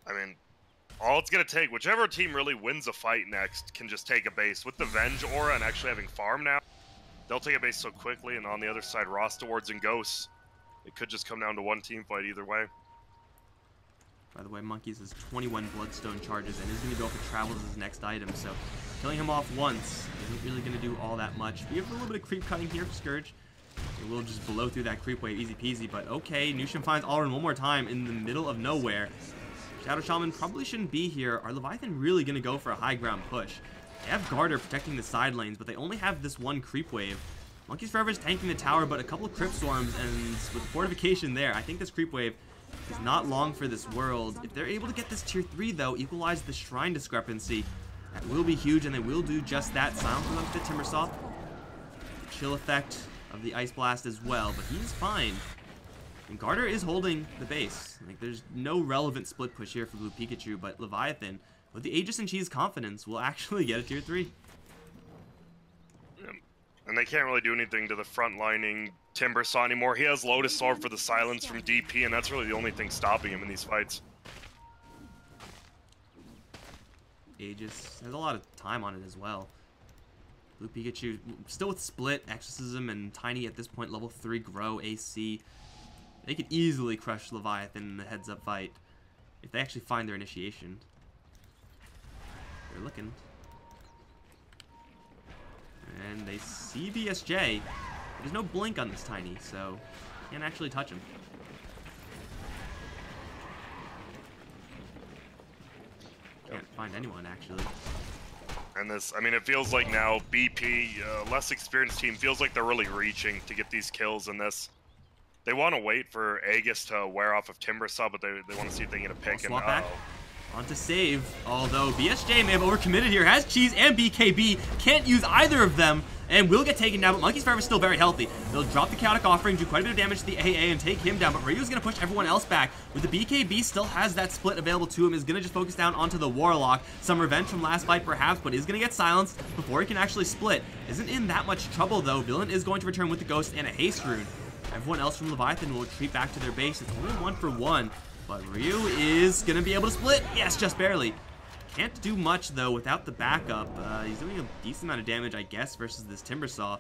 B: I mean, all it's going to take, whichever team really wins a fight next can just take a base. With the Venge aura and actually having farm now, they'll take a base so quickly, and on the other side, Rosta Wards and Ghosts, it could just come down to one team fight either way.
A: By the way, Monkeys has 21 Bloodstone charges and is going to go for Travels as his next item, so killing him off once isn't really going to do all that much. We have a little bit of creep cutting here for Scourge. It will just blow through that creep wave easy peasy, but okay, Nushin finds Alrin one more time in the middle of nowhere. Shadow Shaman probably shouldn't be here. Are Leviathan really going to go for a high ground push? They have Garter protecting the side lanes, but they only have this one creep wave. Monkeys Forever is tanking the tower, but a couple of Crypt Storms, and with fortification there, I think this creep wave is not long for this world. If they're able to get this tier 3, though, equalize the Shrine discrepancy, that will be huge, and they will do just that. Silence them with the Timbersaw. Chill effect of the Ice Blast as well, but he's fine. And Garter is holding the base. Like, there's no relevant split push here for Blue Pikachu, but Leviathan, with the Aegis and Cheese confidence, will actually get a tier 3.
B: And they can't really do anything to the front-lining Timbersaw anymore. He has Lotus Orb for the silence from DP, and that's really the only thing stopping him in these fights.
A: Aegis has a lot of time on it as well. Blue Pikachu still with Split, Exorcism, and Tiny at this point, level 3 Grow, AC. They could easily crush Leviathan in the heads-up fight if they actually find their initiation. They're looking. And they see BSJ. There's no blink on this Tiny, so can't actually touch him. Can't find anyone, actually.
B: And this, I mean, it feels like now BP, less experienced team, feels like they're really reaching to get these kills in this. They want to wait for Aegis to wear off of Timbersaw, but they want to see if they can get a pick.
A: Swap back. On to save, although BSJ may have overcommitted here, has Cheese and BKB, can't use either of them, and will get taken down, but Monkeys Forever is still very healthy. They'll drop the Chaotic Offering, do quite a bit of damage to the AA, and take him down, but Ryu's going to push everyone else back. With the BKB still has that split available to him, is going to just focus down onto the Warlock. Some revenge from last fight perhaps, but is going to get silenced before he can actually split. Isn't in that much trouble though. Villain is going to return with the Ghost and a Haste Rune. Everyone else from Leviathan will retreat back to their base. It's only 1-for-1. But Ryu is going to be able to split. Yes, just barely. Can't do much, though, without the backup. He's doing a decent amount of damage, I guess, versus this Timbersaw.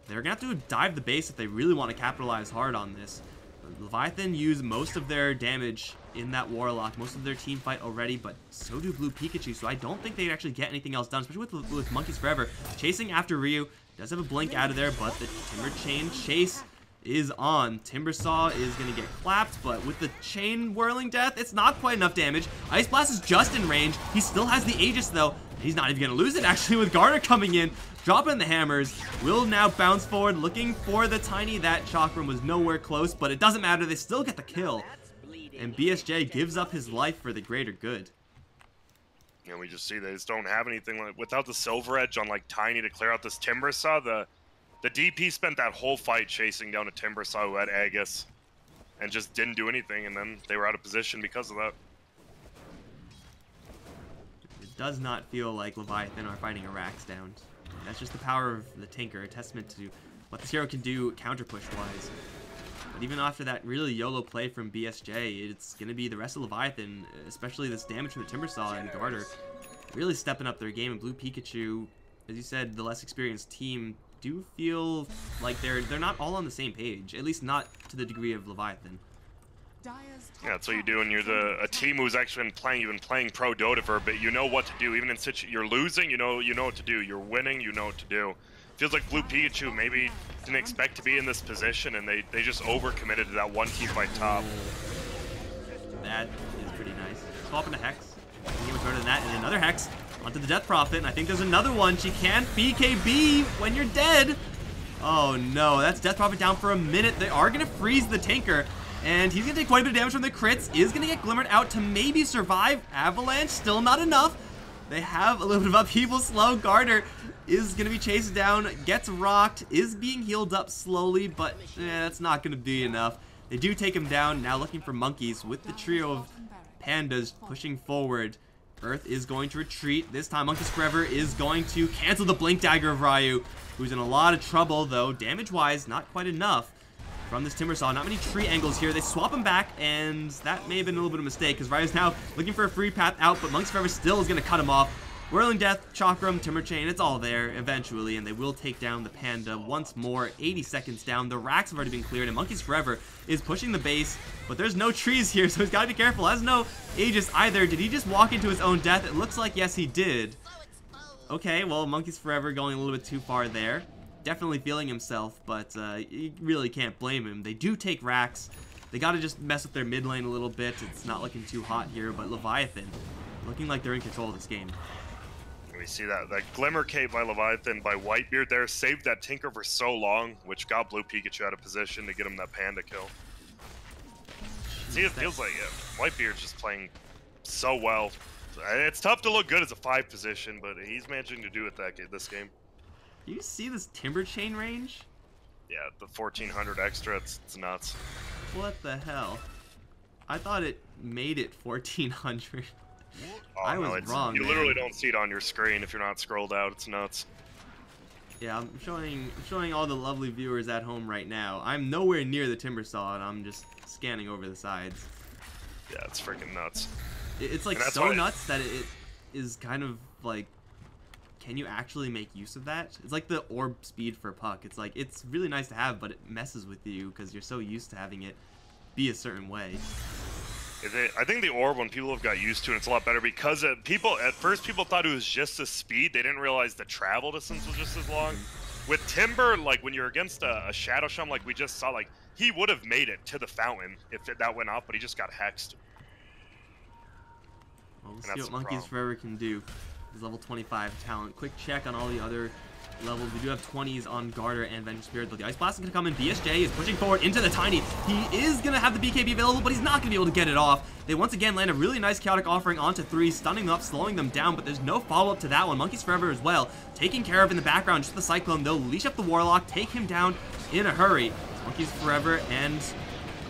A: They're going to have to dive the base if they really want to capitalize hard on this. But Leviathan used most of their damage in that Warlock, most of their team fight already, but so do Blue Pikachu, so I don't think they'd actually get anything else done, especially with Monkeys Forever. Chasing after Ryu. Does have a blink out of there, but the Timber Chain chase is on. Timbersaw is going to get clapped, but with the chain whirling death, it's not quite enough damage. Ice Blast is just in range. He still has the Aegis, though. He's not even going to lose it, actually, with Garter coming in, dropping the hammers. Will now bounce forward, looking for the Tiny. That Chakram was nowhere close, but it doesn't matter. They still get the kill. And BSJ gives up his life for the greater good.
B: You know, we just see they just don't have anything like, without the Silver Edge on like Tiny to clear out this Timbersaw. The DP spent that whole fight chasing down a Timbersaw who had Aegis and just didn't do anything, and then they were out of position because of that.
A: It does not feel like Leviathan are fighting a Raxdown. That's just the power of the Tinker, a testament to what this hero can do counter push-wise. But even after that really YOLO play from BSJ, it's going to be the rest of Leviathan, especially this damage from the Timbersaw and Garter, really stepping up their game. And Blue Pikachu, as you said, the less experienced team, do feel like they're not all on the same page, at least not to the degree of Leviathan.
B: Yeah, that's what you do when you're a team who's actually you've been playing pro Dota for a bit. You know what to do. Even in you're losing, you know what to do. You're winning, you know what to do. Feels like Blue Pikachu maybe didn't expect to be in this position, and they just overcommitted to that one team fight top.
A: That is pretty nice. Swap into Hex. He was better than that, and another Hex onto the Death Prophet, and I think there's another one. She can't BKB when you're dead. Oh no, that's Death Prophet down for a minute. They are going to freeze the Tinker. And he's going to take quite a bit of damage from the crits. Is going to get Glimmered out to maybe survive. Avalanche, still not enough. They have a little bit of upheaval slow. Garter is going to be chased down, gets rocked, is being healed up slowly, but that's not going to be enough. They do take him down. Now looking for monkeys with the trio of pandas pushing forward. Earth is going to retreat. This time Monkeys Forever is going to cancel the Blink Dagger of Ryu, who's in a lot of trouble though. Damage-wise, not quite enough from this Timber Saw. Not many tree angles here. They swap him back, and that may have been a little bit of a mistake, because Ryu's now looking for a free path out, but Monkeys Forever still is going to cut him off. Whirling Death, Chakram, Timber Chain, it's all there eventually, and they will take down the Panda once more. 80 seconds down. The racks have already been cleared, and Monkeys Forever is pushing the base, but there's no trees here, so he's got to be careful. Has no Aegis either. Did he just walk into his own death? It looks like yes, he did. Okay, well, Monkeys Forever going a little bit too far there. Definitely feeling himself, but you really can't blame him. They do take racks. They got to just mess with their mid lane a little bit. It's not looking too hot here, but Leviathan looking like they're in control of this game.
B: We see that Glimmer Cape by Leviathan by Whitebeard there saved that Tinker for so long, which got Blue Pikachu out of position to get him that Panda kill. See, it feels like Whitebeard's just playing so well. It's tough to look good as a 5 position, but he's managing to do it this game.
A: You see this Timber Chain range?
B: Yeah, the 1400 extra, it's nuts.
A: What the hell? I thought it made it 1400.
B: Oh,
A: I was wrong.
B: You literally don't see it on your screen if you're not scrolled out. It's nuts.
A: Yeah, I'm showing all the lovely viewers at home right now. I'm nowhere near the Timber Saw, and I'm just scanning over the sides.
B: Yeah, it's freaking nuts.
A: It's like so nuts that it is kind of like, can you actually make use of that? It's like the orb speed for Puck. It's like, it's really nice to have, but it messes with you because you're so used to having it be a certain way.
B: I think the orb, when people have got used to it, it's a lot better because at first people thought it was just the speed. They didn't realize the travel distance was just as long. With Timber, like when you're against a Shadow Shum, like we just saw, like he would have made it to the fountain if that went off, but he just got hexed.
A: Well, we'll see what Monkeys Forever can do. His level 25 talent. Quick check on all the other levels. We do have 20s on Garter and Vengeance Spirit, but the Ice Blast is going to come in. BSJ is pushing forward into the Tiny. He is going to have the BKB available, but he's not going to be able to get it off. They once again land a really nice Chaotic Offering onto 3, stunning them up, slowing them down, but there's no follow-up to that one. Monkeys Forever as well, taking care of in the background, just the Cyclone. They'll leash up the Warlock, take him down in a hurry. Monkeys Forever and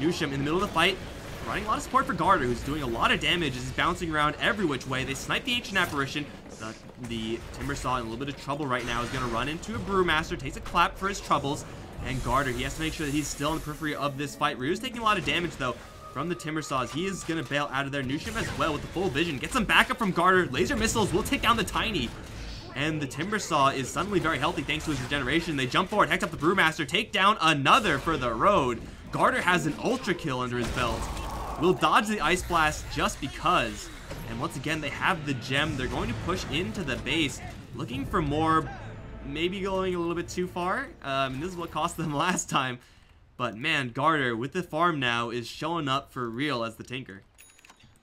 A: Nusham in the middle of the fight, providing a lot of support for Garter, who's doing a lot of damage as he's bouncing around every which way. They snipe the Ancient Apparition. The Timber Saw in a little bit of trouble right now is going to run into a Brewmaster, takes a clap for his troubles, and Garter, he has to make sure that he's still in the periphery of this fight. Ryu's taking a lot of damage though from the Timber Saws. He is going to bail out of there. Nushim as well with the full vision, gets some backup from Garter. Laser missiles will take down the Tiny, and the Timber Saw is suddenly very healthy thanks to his regeneration. They jump forward, hex up the Brewmaster, take down another for the road. Garter has an ultra kill under his belt. Will dodge the Ice Blast just because. And once again, they have the gem. They're going to push into the base, looking for more, maybe going a little bit too far. This is what cost them last time. But man, Garter, with the farm now, is showing up for real as the Tinker.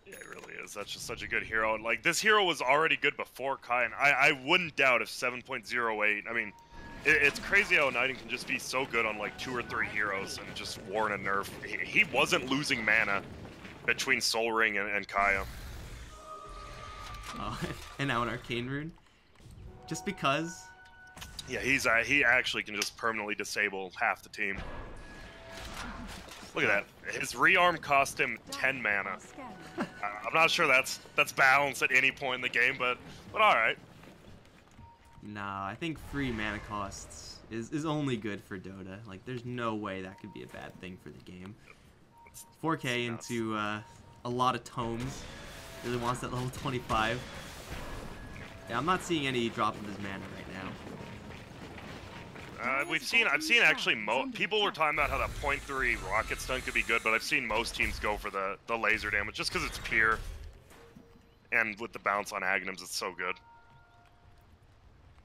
B: Yeah, it really is. That's just such a good hero. Like, this hero was already good before Kai, and I wouldn't doubt if 7.08, I mean, it's crazy how Knighting can just be so good on like 2 or 3 heroes and just war and a nerf. He wasn't losing mana between Soul Ring and Kaya.
A: And now an Arcane Rune. Just because.
B: Yeah, he actually can just permanently disable half the team. Look at that. His rearm cost him 10 mana. I'm not sure that's balanced at any point in the game, but all right.
A: Nah, I think free mana costs is only good for Dota. Like, there's no way that could be a bad thing for the game. 4K into a lot of tomes. Really wants that level 25. Yeah, I'm not seeing any drop of his mana right
B: now. I've seen actually people were talking about how that 0.3 rocket stun could be good, but I've seen most teams go for the laser damage just because it's pure. And with the bounce on Aghanims, it's so good.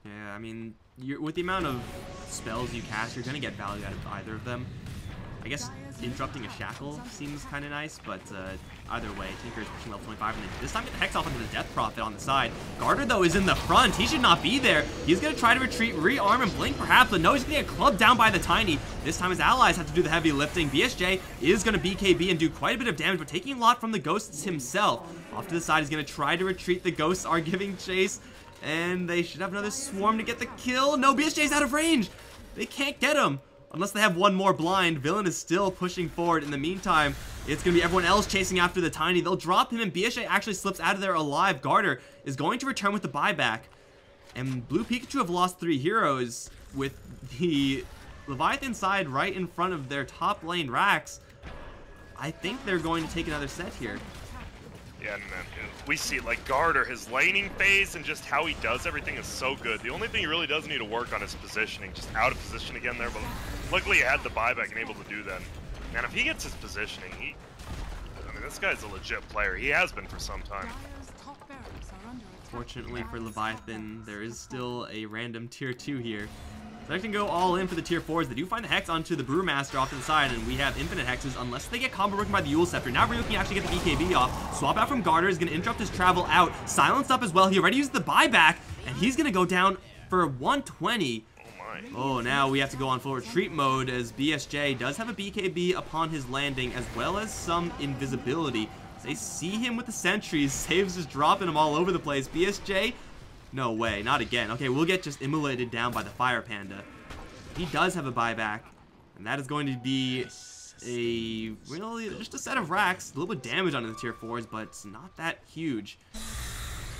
A: Yeah, I mean, with the amount of spells you cast, you're gonna get value out of either of them. I guess interrupting a shackle seems kind of nice, but either way, Tinker is pushing level 25, and then this time get the Hex off into the Death Prophet on the side. Garter, though, is in the front. He should not be there. He's going to try to retreat, rearm, and blink perhaps, but no, he's going to get clubbed down by the Tiny. This time his allies have to do the heavy lifting. BSJ is going to BKB and do quite a bit of damage, but taking a lot from the Ghosts himself. Off to the side, he's going to try to retreat. The Ghosts are giving chase, and they should have another swarm to get the kill. No, BSJ's out of range. They can't get him unless they have one more blind. Villain is still pushing forward. In the meantime, it's going to be everyone else chasing after the Tiny. They'll drop him, and BSJ actually slips out of there alive. Garter is going to return with the buyback. And Blue Pikachu have lost 3 heroes with the Leviathan side right in front of their top lane Rax. I think they're going to take another set here.
B: Yeah, and we see like Garter, his laning phase and just how he does everything is so good. The only thing he really does need to work on is positioning. Just out of position again there, but luckily he had the buyback and able to do that. Man, if he gets his positioning, I mean, this guy's a legit player. He has been for some time.
A: Fortunately for Leviathan, there is still a random tier 2 here. So they can go all in for the tier 4s. They do find the Hex onto the Brewmaster off to the side, and we have infinite Hexes unless they get combo broken by the Yule Scepter. Now Ryu can actually get the BKB off. Swap out from Garter is going to interrupt his travel out. Silenced up as well. He already used the buyback, and he's going to go down for 120. Oh, now we have to go on full retreat mode as BSJ does have a BKB upon his landing as well as some invisibility. They see him with the sentries. Saves just dropping him all over the place. BSJ, no way, not again. Okay, we'll get just immolated down by the Fire Panda. He does have a buyback, and that is going to be a really just a set of racks. A little bit of damage onto the tier 4s, but it's not that huge.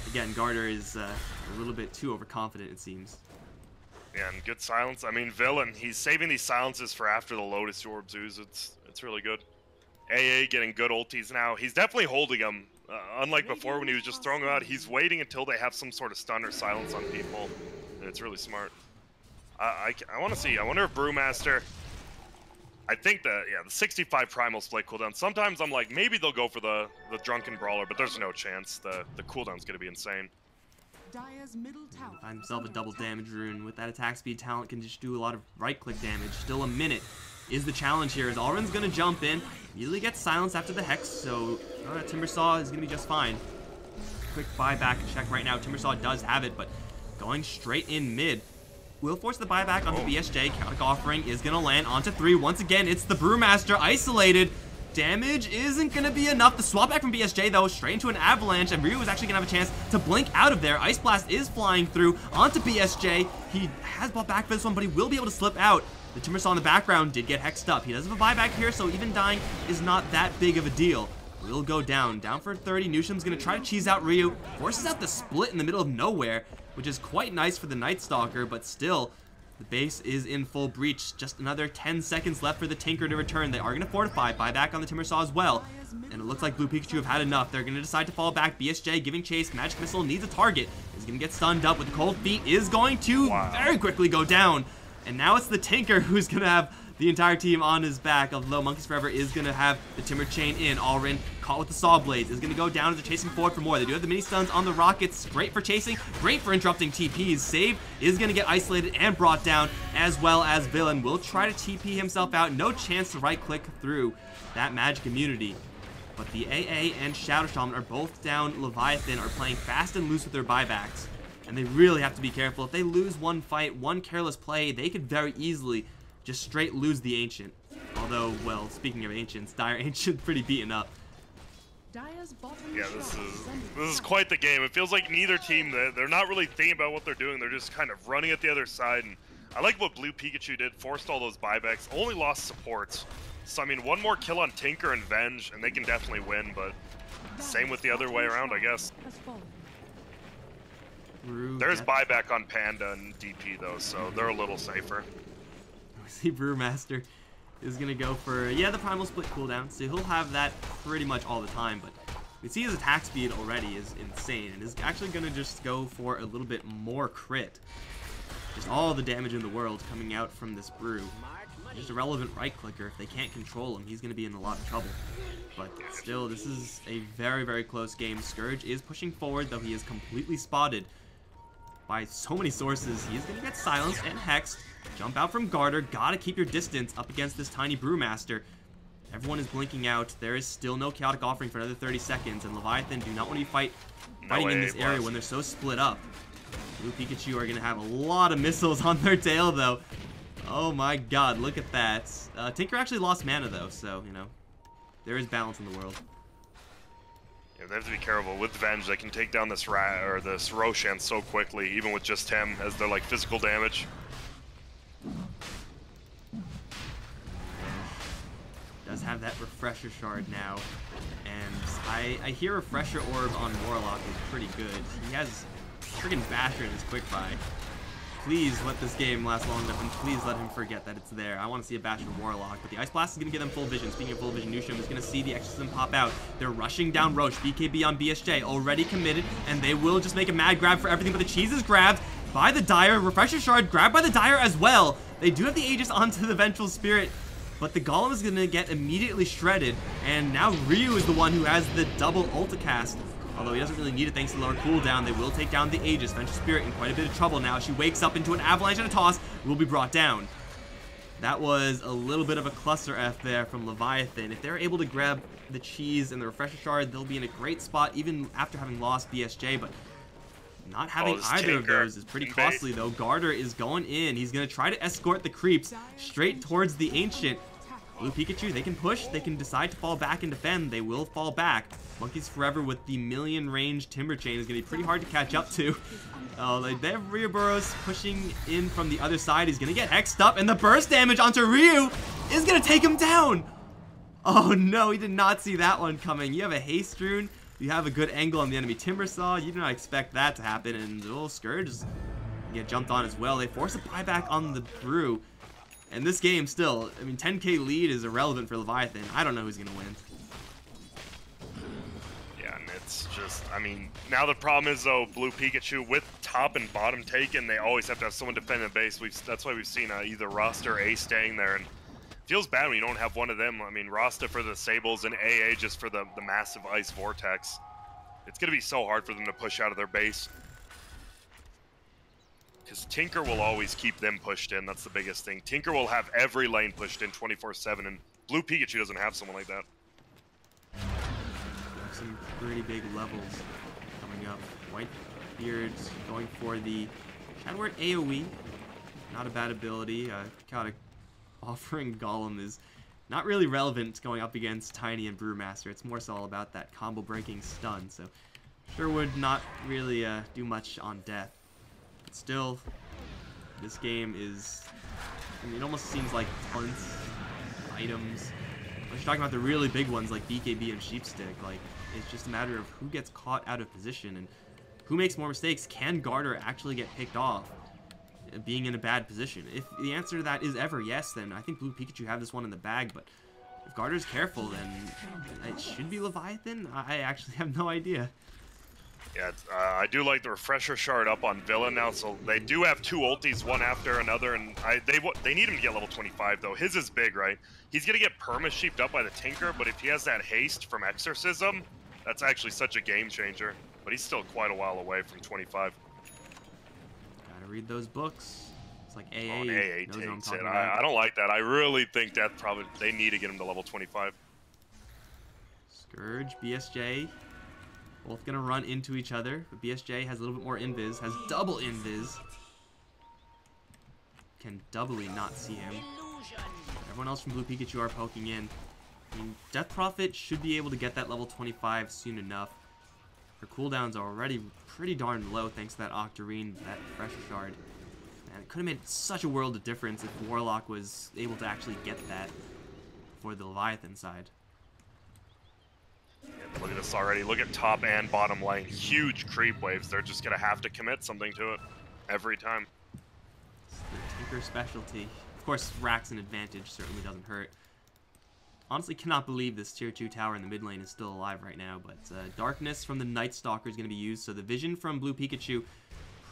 A: Again, Garter is a little bit too overconfident, it seems.
B: Yeah, and good silence. I mean, Villain, he's saving these silences for after the Lotus Orbs ooze. It's really good. AA getting good ultis now. He's definitely holding them. Unlike before when he was just throwing them out, he's waiting until they have some sort of stun or silence on people. And it's really smart. I want to see. I wonder if Brewmaster... I think the 65 Primal Split cooldown. Sometimes I'm like, maybe they'll go for the Drunken Brawler, but there's no chance. The cooldown's going to be insane.
A: Find himself a double damage rune. With that attack speed, talent can just do a lot of right-click damage. Still a minute is the challenge here as Alrin's going to jump in. Immediately gets silenced after the Hex, so Timbersaw is going to be just fine. Quick buyback check right now. Timbersaw does have it, but going straight in mid. Will force the buyback onto BSJ. Chaotic Offering is going to land onto 3. Once again, it's the Brewmaster isolated. Damage isn't going to be enough. The swap back from BSJ, though, straight into an avalanche, and Ryu is actually going to have a chance to blink out of there. Ice Blast is flying through onto BSJ. He has bought back for this one, but he will be able to slip out. The Timbersaw in the background did get hexed up. He does have a buyback here, so even dying is not that big of a deal. Will go down for 30. Nusham's going to try to cheese out Ryu. Forces out the split in the middle of nowhere, which is quite nice for the Night Stalker, but still... The base is in full breach. Just another 10 seconds left for the Tinker to return. They are going to fortify, buyback on the Timbersaw as well. And it looks like Blue Pikachu have had enough. They're going to decide to fall back. BSJ giving chase. Magic Missile needs a target. Is going to get stunned up with the Cold Feet. Is going to very quickly go down. And now it's the Tinker who's going to have the entire team on his back. Although Monkeys Forever is going to have the Timber Chain in. Alrin caught with the Saw Blades. Is going to go down as they're chasing forward for more. They do have the mini stuns on the Rockets. Great for chasing. Great for interrupting TPs. Save is going to get isolated and brought down, as well as Villain will try to TP himself out. No chance to right click through that magic immunity. But the AA and Shadow Shaman are both down. Leviathan are playing fast and loose with their buybacks. And they really have to be careful. If they lose one fight, one careless play, they could very easily just straight lose the Ancient. Although, well, speaking of Ancients, Dire Ancient pretty beaten up.
B: Yeah, this is quite the game. It feels like neither team, they're not really thinking about what they're doing. They're just kind of running at the other side. And I like what Blue Pikachu did, forced all those buybacks, only lost supports. So, I mean, one more kill on Tinker and Venge, and they can definitely win, but same with the other way around, I guess. There's buyback on Panda and DP, though, so they're a little safer.
A: See, Brewmaster is going to go for, the Primal Split cooldown, so he'll have that pretty much all the time, but you see his attack speed already is insane, and is actually going to just go for a little bit more crit. Just all the damage in the world coming out from this Brew. Just a relevant right clicker. If they can't control him, he's going to be in a lot of trouble. But still, this is a very, very close game. Scourge is pushing forward, though he is completely spotted by so many sources. He is going to get silenced and hexed. Jump out from Garter. Gotta keep your distance up against this tiny Brewmaster. Everyone is blinking out. There is still no chaotic offering for another 30 seconds, and Leviathan do not want to be fighting in this area when they're so split up. Blue Pikachu are going to have a lot of missiles on their tail, though. Oh my god, look at that. Tinker actually lost mana, though, so, you know, there is balance in the world.
B: Yeah, they have to be careful. With Venge, they can take down this this Roshan so quickly, even with just him, as their, like, physical damage.
A: Does have that Refresher Shard now, and I hear Refresher Orb on Warlock is pretty good. He has friggin' Basher in his quick buy. Please let this game last long enough, and please let him forget that it's there. I want to see a Basher Warlock, but the Ice Blast is going to give them full vision. Speaking of full vision, Nusham is going to see the Exorcism pop out. They're rushing down Roche. BKB on BSJ, already committed, and they will just make a mad grab for everything, but the cheese is grabbed by the Dire. Refresher Shard grabbed by the Dire as well. They do have the Aegis onto the Vengeful Spirit, but the Golem is going to get immediately shredded, and now Ryu is the one who has the double ulticast. Although he doesn't really need it thanks to the lower cooldown, they will take down the Aegis. Vengeful Spirit in quite a bit of trouble now. She wakes up into an avalanche and a toss, will be brought down. That was a little bit of a cluster F there from Leviathan. If they're able to grab the cheese and the Refresher Shard, they'll be in a great spot even after having lost BSJ, but not having either of those is pretty costly though. Garter is going in. He's going to try to escort the creeps straight towards the Ancient. Blue Pikachu, they can push, they can decide to fall back and defend, they will fall back. Monkeys Forever with the million range Timber Chain is going to be pretty hard to catch up to. They have Ryu Burrows pushing in from the other side. He's going to get hexed up, and the burst damage onto Ryu is going to take him down. Oh no, he did not see that one coming. You have a Haste Rune, you have a good angle on the enemy Timber Saw, you do not expect that to happen, and little Scourge is get jumped on as well. They force a buyback on the Brew. And this game still, I mean, 10k lead is irrelevant for Leviathan. I don't know who's going to win.
B: Yeah, and it's just, I mean, now the problem is, though, Blue Pikachu, with top and bottom taken, they always have to have someone defend the base. That's why we've seen either Rasta or A staying there. And it feels bad when you don't have one of them. I mean, Rasta for the Sables and AA just for the massive Ice Vortex. It's going to be so hard for them to push out of their base. Because Tinker will always keep them pushed in. That's the biggest thing. Tinker will have every lane pushed in 24/7, and Blue Pikachu doesn't have someone like that.
A: Some pretty big levels coming up. Whitebeard's going for the Shadow Word AoE. Not a bad ability. Chaotic Offering Golem is not really relevant going up against Tiny and Brewmaster. It's more so all about that combo breaking stun. So sure would not really do much on death. Still, this game is, I mean, it almost seems like taunts, items. When you're talking about the really big ones like BKB and Sheepstick, like, it's just a matter of who gets caught out of position and who makes more mistakes. Can Garter actually get picked off being in a bad position? If the answer to that is ever yes, then I think Blue Pikachu have this one in the bag, but if Garter's careful, then it should be Leviathan? I actually have no idea.
B: Yeah, I do like the Refresher Shard up on Villain now, so they do have two ultis, one after another, and they need him to get level 25, though. His is big, right? He's going to get perma-sheeped up by the Tinker, but if he has that haste from Exorcism, that's actually such a game changer. But he's still quite a while away from 25.
A: Gotta read those books. It's like AA.
B: Oh, AA takes it.
A: About.
B: I don't like that. I really think that probably they need to get him to level 25.
A: Scourge, BSJ. Both gonna run into each other, but BSJ has a little bit more invis, has double invis. Can doubly not see him. Everyone else from Blue Pikachu are poking in. I mean, Death Prophet should be able to get that level 25 soon enough. Her cooldowns are already pretty darn low thanks to that Octarine, that Refresher Shard. And it could have made such a world of difference if Warlock was able to actually get that for the Leviathan side.
B: Look at this already. Look at top and bottom lane. Huge creep waves. They're just going to have to commit something to it every time.
A: It's the Tinker specialty. Of course, Rack's an advantage. Certainly doesn't hurt. Honestly, cannot believe this tier 2 tower in the mid lane is still alive right now. But Darkness from the Night Stalker is going to be used. So the vision from Blue Pikachu,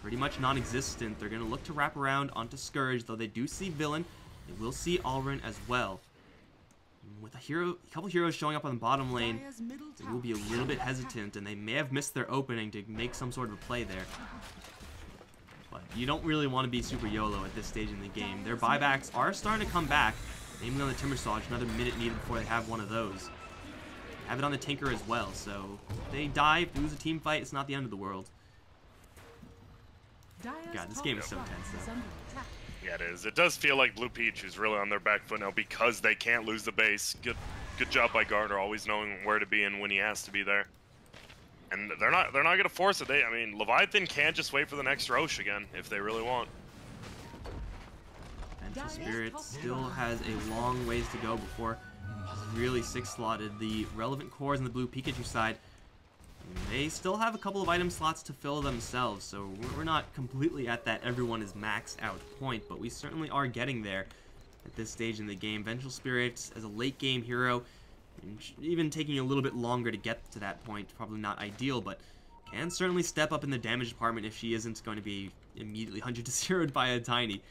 A: pretty much non-existent. They're going to look to wrap around onto Scourge, though they do see Villain. They will see Alrin as well. With a couple heroes showing up on the bottom lane, they will be a little bit hesitant, and they may have missed their opening to make some sort of a play there. But you don't really want to be super YOLO at this stage in the game. Their buybacks are starting to come back. Aiming on the Timber Saw, just another minute needed before they have one of those. Have it on the Tinker as well, so if they die, if they lose a team fight, it's not the end of the world. God, this game is so tense, though.
B: Yeah, it is. It does feel like Blue Peach is really on their back foot now because they can't lose the base. Good job by Gardner, always knowing where to be and when he has to be there. And they're not gonna force it. I mean, Leviathan can just wait for the next Roche again if they really want.
A: Vengeful Spirit still has a long ways to go before he's really six-slotted the relevant cores on the blue Pikachu side. They still have a couple of item slots to fill themselves, so we're not completely at that everyone is maxed out point, but we certainly are getting there at this stage in the game. Vengeful Spirit as a late game hero, even taking a little bit longer to get to that point, probably not ideal, but can certainly step up in the damage department if she isn't going to be immediately 100-0'd by a Tiny.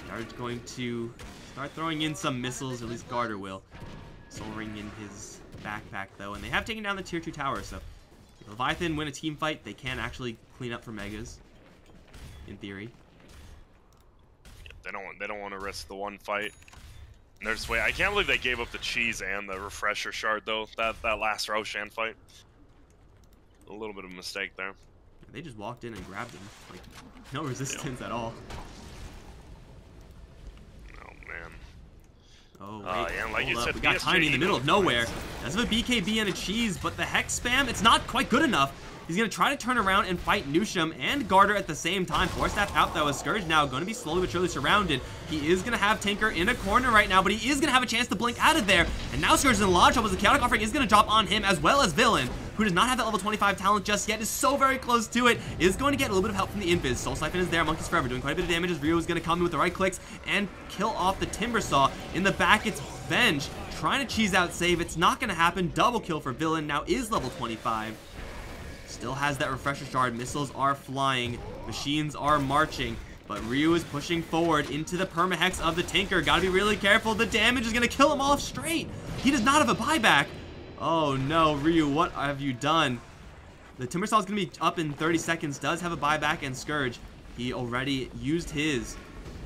A: Guard's going to start throwing in some missiles, at least Garter will. Soul Ring in his backpack, though, and they have taken down the tier 2 tower, so if Leviathan win a team fight, they can actually clean up for Megas, in theory.
B: They don't want to risk the one fight. And they're just wait. I can't believe they gave up the cheese and the refresher shard though. That last Roshan fight. A little bit of a mistake there.
A: They just walked in and grabbed him. Like, no resistance at all.
B: Oh man.
A: Oh wait,
B: yeah, like you said,
A: we got Tiny in the middle of nowhere. That's a BKB and a cheese, but the Hex spam, it's not quite good enough. He's going to try to turn around and fight Nusham and Garter at the same time. Force Staff out, though, as Scourge now going to be slowly but surely surrounded. He is going to have Tinker in a corner right now, but he is going to have a chance to blink out of there. And now Scourge is in a lot of trouble as the Chaotic Offering is going to drop on him, as well as Villain, who does not have that level 25 talent just yet, is so very close to it, is going to get a little bit of help from the Invis. Soul Siphon is there, Monkeys Forever, doing quite a bit of damage as Ryu is going to come in with the right clicks and kill off the Timber Saw. In the back, it's Venge, trying to cheese out save. It's not going to happen. Double kill for Villain, now is level 25. Still has that refresher shard. Missiles are flying. Machines are marching. But Ryu is pushing forward into the permahex of the Tinker. Gotta be really careful. The damage is gonna kill him off straight. He does not have a buyback. Oh no, Ryu, what have you done? The Timber Saw is gonna be up in 30 seconds. Does have a buyback and Scourge. He already used his.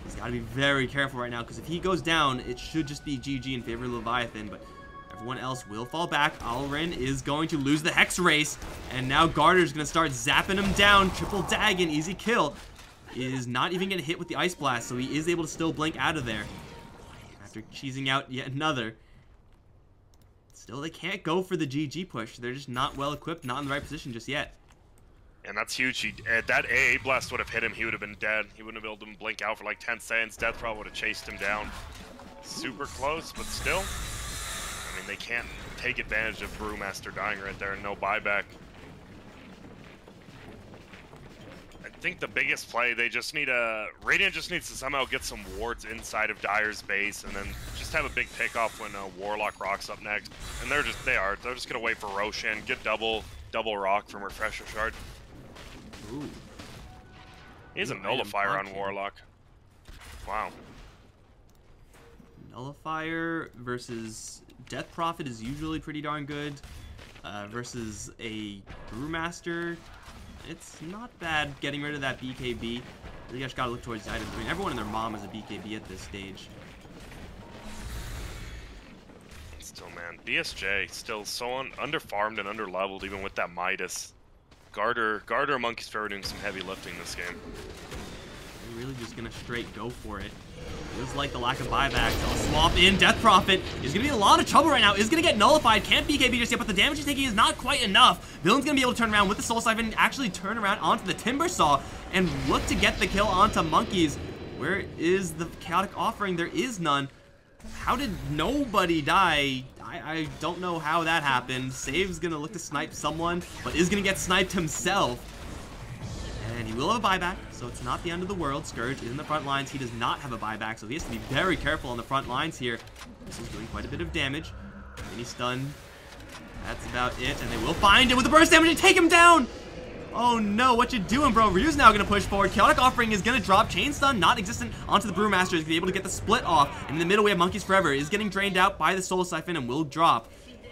A: He's gotta be very careful right now because if he goes down, it should just be GG in favor of Leviathan. But everyone else will fall back. Alrin is going to lose the Hex race. And now Garter's going to start zapping him down. Triple Dagon, easy kill. Is not even going to hit with the Ice Blast, so he is able to still blink out of there. After cheesing out yet another. Still, they can't go for the GG push. They're just not well equipped, not in the right position just yet.
B: And that's huge. That AA Blast would have hit him. He would have been dead. He wouldn't have been able to blink out for like 10 seconds. Death probably would have chased him down. Super close, but still. I mean, they can't take advantage of Brewmaster dying right there and no buyback. I think the biggest play, they just need Radiant just needs to somehow get some wards inside of Dire's base and then just have a big pickoff when Warlock rocks up next. And they're just gonna wait for Roshan, get double rock from Refresher Shard.
A: Ooh.
B: He has a Nullifier on Warlock. Wow.
A: Nullifier versus Death Prophet is usually pretty darn good. Versus a Brewmaster, it's not bad getting rid of that BKB. You guys gotta look towards the items. I mean, everyone and their mom is a BKB at this stage.
B: Still, man, BSJ still so underfarmed and underleveled even with that Midas. Garter Monkeys Forever doing some heavy lifting this game.
A: They're really just gonna straight go for it. Feels like the lack of buybacks. I'll swap in. Death Prophet is going to be in a lot of trouble right now. Is going to get nullified. Can't BKB just yet, but the damage he's taking is not quite enough. Villain's going to be able to turn around with the Soul Siphon and actually turn around onto the Timber Saw and look to get the kill onto Monkeys. Where is the Chaotic Offering? There is none. How did nobody die? I don't know how that happened. Save's going to look to snipe someone, but is going to get sniped himself. And he will have a buyback, so it's not the end of the world. Scourge is in the front lines. He does not have a buyback, so he has to be very careful on the front lines here. This is doing quite a bit of damage. Mini stun. That's about it, and they will find him with the burst damage and take him down! Oh no, what you doing, bro? Ryu's now gonna push forward. Chaotic Offering is gonna drop. Chain stun, not existent, onto the Brewmaster. Is gonna be able to get the split off. And in the middle, we have Monkeys Forever. Is getting drained out by the Soul Siphon and will drop.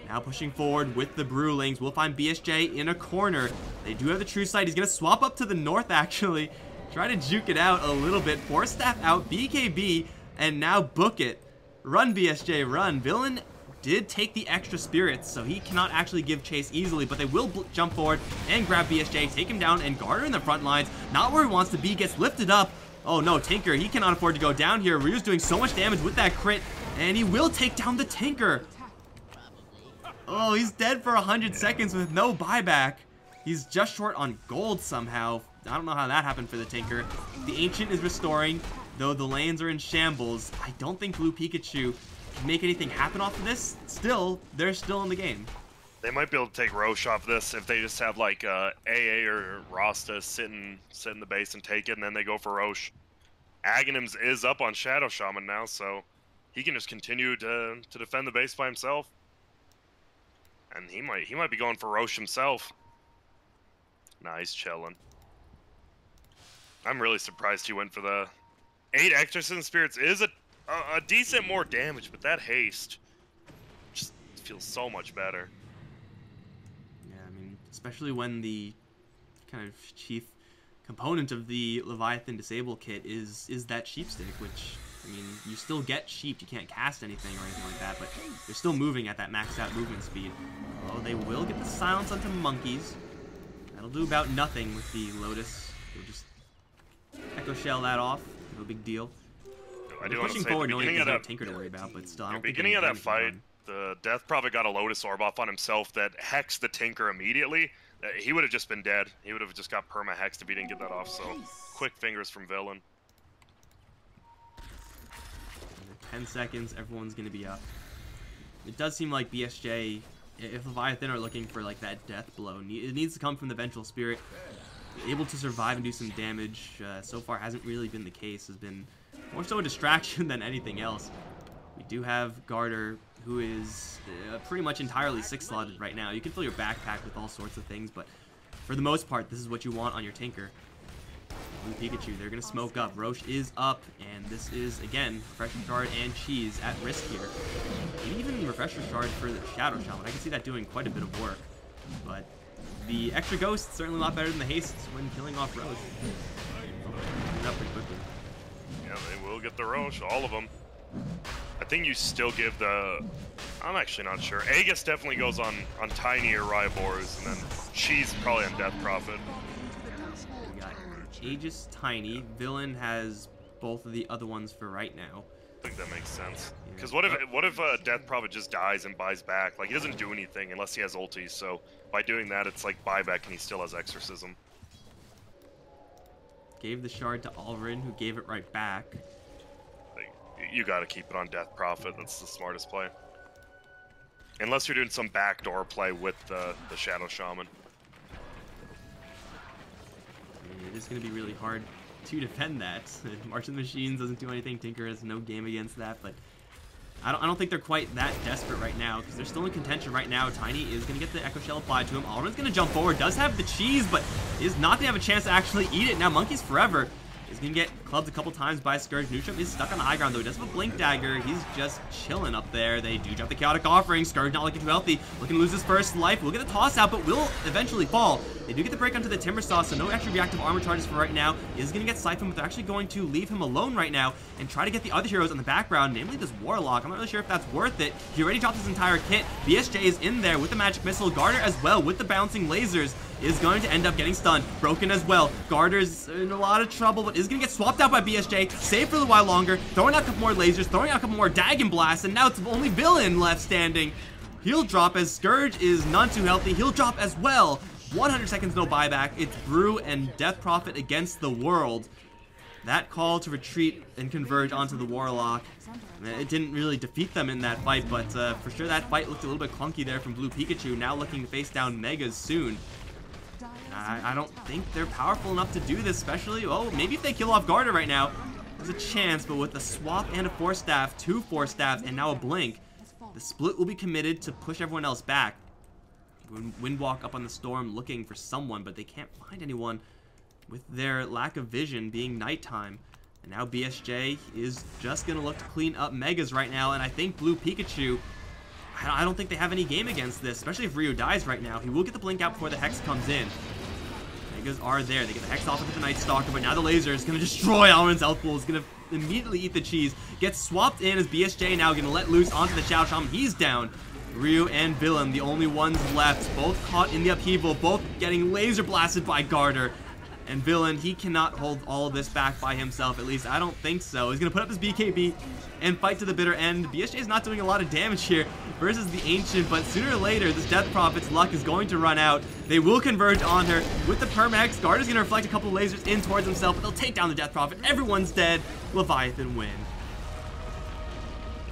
A: Now pushing forward with the Brewlings. We'll find BSJ in a corner. They do have the True Sight. He's going to swap up to the north, actually. Try to juke it out a little bit. Force Staff out, BKB, and now book it. Run, BSJ, run. Villain did take the extra spirits, so he cannot actually give chase easily, but they will jump forward and grab BSJ, take him down, and Garter in the front lines, not where he wants to be, gets lifted up. Oh no, Tinker, he cannot afford to go down here. Ryu's doing so much damage with that crit, and he will take down the Tinker. Oh, he's dead for 100 seconds with no buyback. He's just short on gold somehow. I don't know how that happened for the Tinker. The Ancient is restoring, though the lanes are in shambles. I don't think Blue Pikachu can make anything happen off of this. Still, they're still in the game.
B: They might be able to take Roche off this if they just have like AA or Rasta sit in the base and take it, and then they go for Roche. Aghanims is up on Shadow Shaman now, so he can just continue to defend the base by himself. And he might be going for Roche himself. Nah, he's chilling. I'm really surprised he went for the 8 Exorcism Spirits. Is a decent more damage, but that haste just feels so much better.
A: Yeah, I mean, especially when the kind of chief component of the Leviathan Disable kit is that sheep stick, which, I mean, you still get sheep, you can't cast anything or anything like that, but you're still moving at that maxed out movement speed. Oh, they will get the silence onto monkeys. That'll do about nothing with the Lotus. They'll just Echo Shell that off, no big deal.
B: I do want to
A: pushing
B: say,
A: forward,
B: the
A: knowing
B: beginning
A: there's
B: of
A: no
B: that
A: Tinker to worry about, but still, I don't think
B: beginning of
A: any
B: that
A: damage
B: fight,
A: is done.
B: the Death Prophet got a Lotus Orb off on himself that hexed the Tinker immediately. He would have just been dead. He would have just got perma-hexed if he didn't get that off, so quick fingers from Villain.
A: Under 10 seconds, everyone's going to be up. It does seem like BSJ, if Leviathan are looking for like that death blow, it needs to come from the Vengeful Spirit. Able to survive and do some damage, so far hasn't really been the case. Has been more so a distraction than anything else. We do have Garter, who is pretty much entirely 6-slotted right now. You can fill your backpack with all sorts of things, but for the most part, this is what you want on your Tinker. Blue Pikachu, they're going to smoke up. Roche is up, and this is, again, Refresher Shard and Cheese at risk here. Maybe even Refresher Shard for the Shadow Shaman. I can see that doing quite a bit of work, but the extra Ghost, certainly a lot better than the Haste when killing off Roche. It up pretty quickly.
B: Yeah, they will get the Roche, all of them. I think you still give the... I'm actually not sure. Aegis definitely goes on Tiny or Rybors, and then Cheese probably on Death Prophet.
A: We got Aegis, Tiny. Villain has both of the other ones for right now.
B: I think that makes sense. Because what if Death Prophet just dies and buys back? Like, he doesn't do anything unless he has ulti, so by doing that, it's like buyback and he still has Exorcism.
A: Gave the shard to Alrin, who gave it right back.
B: Like, you gotta keep it on Death Prophet. That's the smartest play. Unless you're doing some backdoor play with the Shadow Shaman.
A: It is going to be really hard to defend that. March of the Machines doesn't do anything. Tinker has no game against that, but I don't think they're quite that desperate right now, because they're still in contention right now. Tiny is going to get the Echo Shell applied to him. Alrin's going to jump forward, does have the cheese, but is not going to have a chance to actually eat it. Now Monkeys Forever is going to get clubbed a couple times by Scourge. Neutrum is stuck on the high ground, though. He does have a Blink Dagger. He's just chilling up there. They do drop the Chaotic Offering. Scourge not looking too healthy. Looking to lose his first life. We'll get a toss out, but will eventually fall. They do get the break onto the Timber Saw, so no extra reactive armor charges for right now. Is going to get siphoned, but they're actually going to leave him alone right now and try to get the other heroes on the background, namely this Warlock. I'm not really sure if that's worth it. He already dropped his entire kit. BSJ is in there with the Magic Missile. Garter as well with the bouncing lasers is going to end up getting stunned. Broken as well. Garter's in a lot of trouble, but is going to get swapped out by BSJ. Saved for a while longer. Throwing out a couple more lasers. Throwing out a couple more Dagon Blasts. And now it's only Villain left standing. He'll drop as Scourge is none too healthy. He'll drop as well. 100 seconds, no buyback. It's Brew and Death Prophet against the world. That call to retreat and converge onto the Warlock, it didn't really defeat them in that fight, but for sure that fight looked a little bit clunky there from Blue Pikachu, now looking to face down Megas soon. I don't think they're powerful enough to do this, especially, oh, maybe if they kill off Garter right now, there's a chance, but with a swap and a Force Staff, 2 Force Staffs, and now a Blink, the split will be committed to push everyone else back. Windwalk up on the storm looking for someone, but they can't find anyone with their lack of vision being nighttime. And now BSJ is just going to look to clean up Megas right now, and I think Blue Pikachu, I don't think they have any game against this, especially if Ryu dies right now. He will get the blink out before the Hex comes in. Megas are there. They get the Hex off with the Night Stalker, but now the laser is going to destroy Alrund's Health Pool. It's going to immediately eat the cheese. Gets swapped in as BSJ now going to let loose onto the Chao Shaman. He's down. Ryu and Villain, the only ones left, both caught in the upheaval, both getting laser blasted by Garter. And Villain, he cannot hold all of this back by himself, at least I don't think so. He's going to put up his BKB and fight to the bitter end. BSJ is not doing a lot of damage here versus the Ancient, but sooner or later, this Death Prophet's luck is going to run out. They will converge on her with the Permax. Garter's going to reflect a couple of lasers in towards himself, but they'll take down the Death Prophet. Everyone's dead. Leviathan win.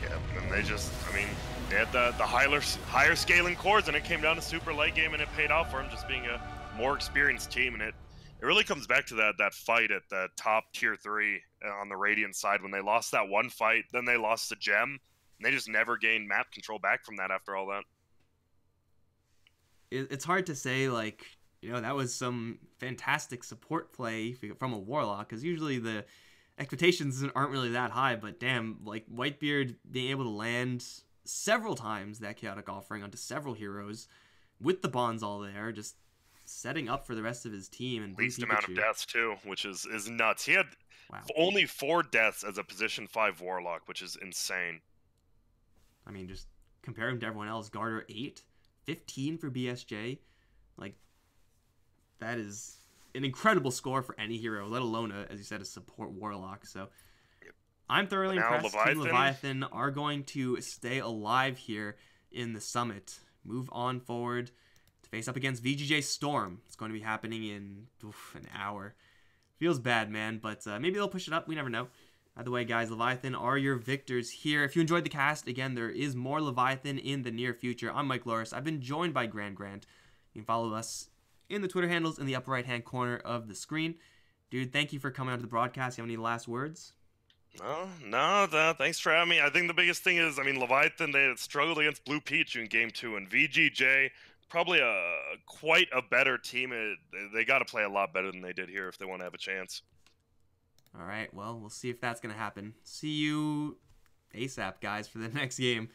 B: Yeah, and they just, I mean, they had the higher scaling cores, and it came down to super late game, and it paid off for them just being a more experienced team, and it really comes back to that fight at the top tier 3 on the Radiant side when they lost that one fight, then they lost the gem, and they just never gained map control back from that after all that.
A: It's hard to say, like, you know, that was some fantastic support play from a Warlock, because usually the expectations aren't really that high, but damn, like, Whitebeard being able to land several times that chaotic offering onto several heroes with the bonds all there, just setting up for the rest of his team. And
B: least amount of deaths too, which is nuts. He had only 4 deaths as a position 5 Warlock, which is insane.
A: I mean, just compare him to everyone else. Garter 8, 15 for BSJ. Like, that is an incredible score for any hero, let alone, as you said, a support Warlock. So I'm thoroughly impressed. Team Leviathan are going to stay alive here in the Summit. Move on forward to face up against VGJ Storm. It's going to be happening in an hour. Feels bad, man, but maybe they'll push it up. We never know. Either way, guys, Leviathan are your victors here. If you enjoyed the cast, again, there is more Leviathan in the near future. I'm Mike Loris. I've been joined by Grant. You can follow us in the Twitter handles in the upper right-hand corner of the screen. Dude, thank you for coming out to the broadcast. You have any last words?
B: No, thanks for having me. I think the biggest thing is, I mean, Leviathan, they struggled against Blue Peach in Game 2, and VGJ, probably quite a better team. They got to play a lot better than they did here if they want to have a chance.
A: All right, well, we'll see if that's going to happen. See you ASAP, guys, for the next game.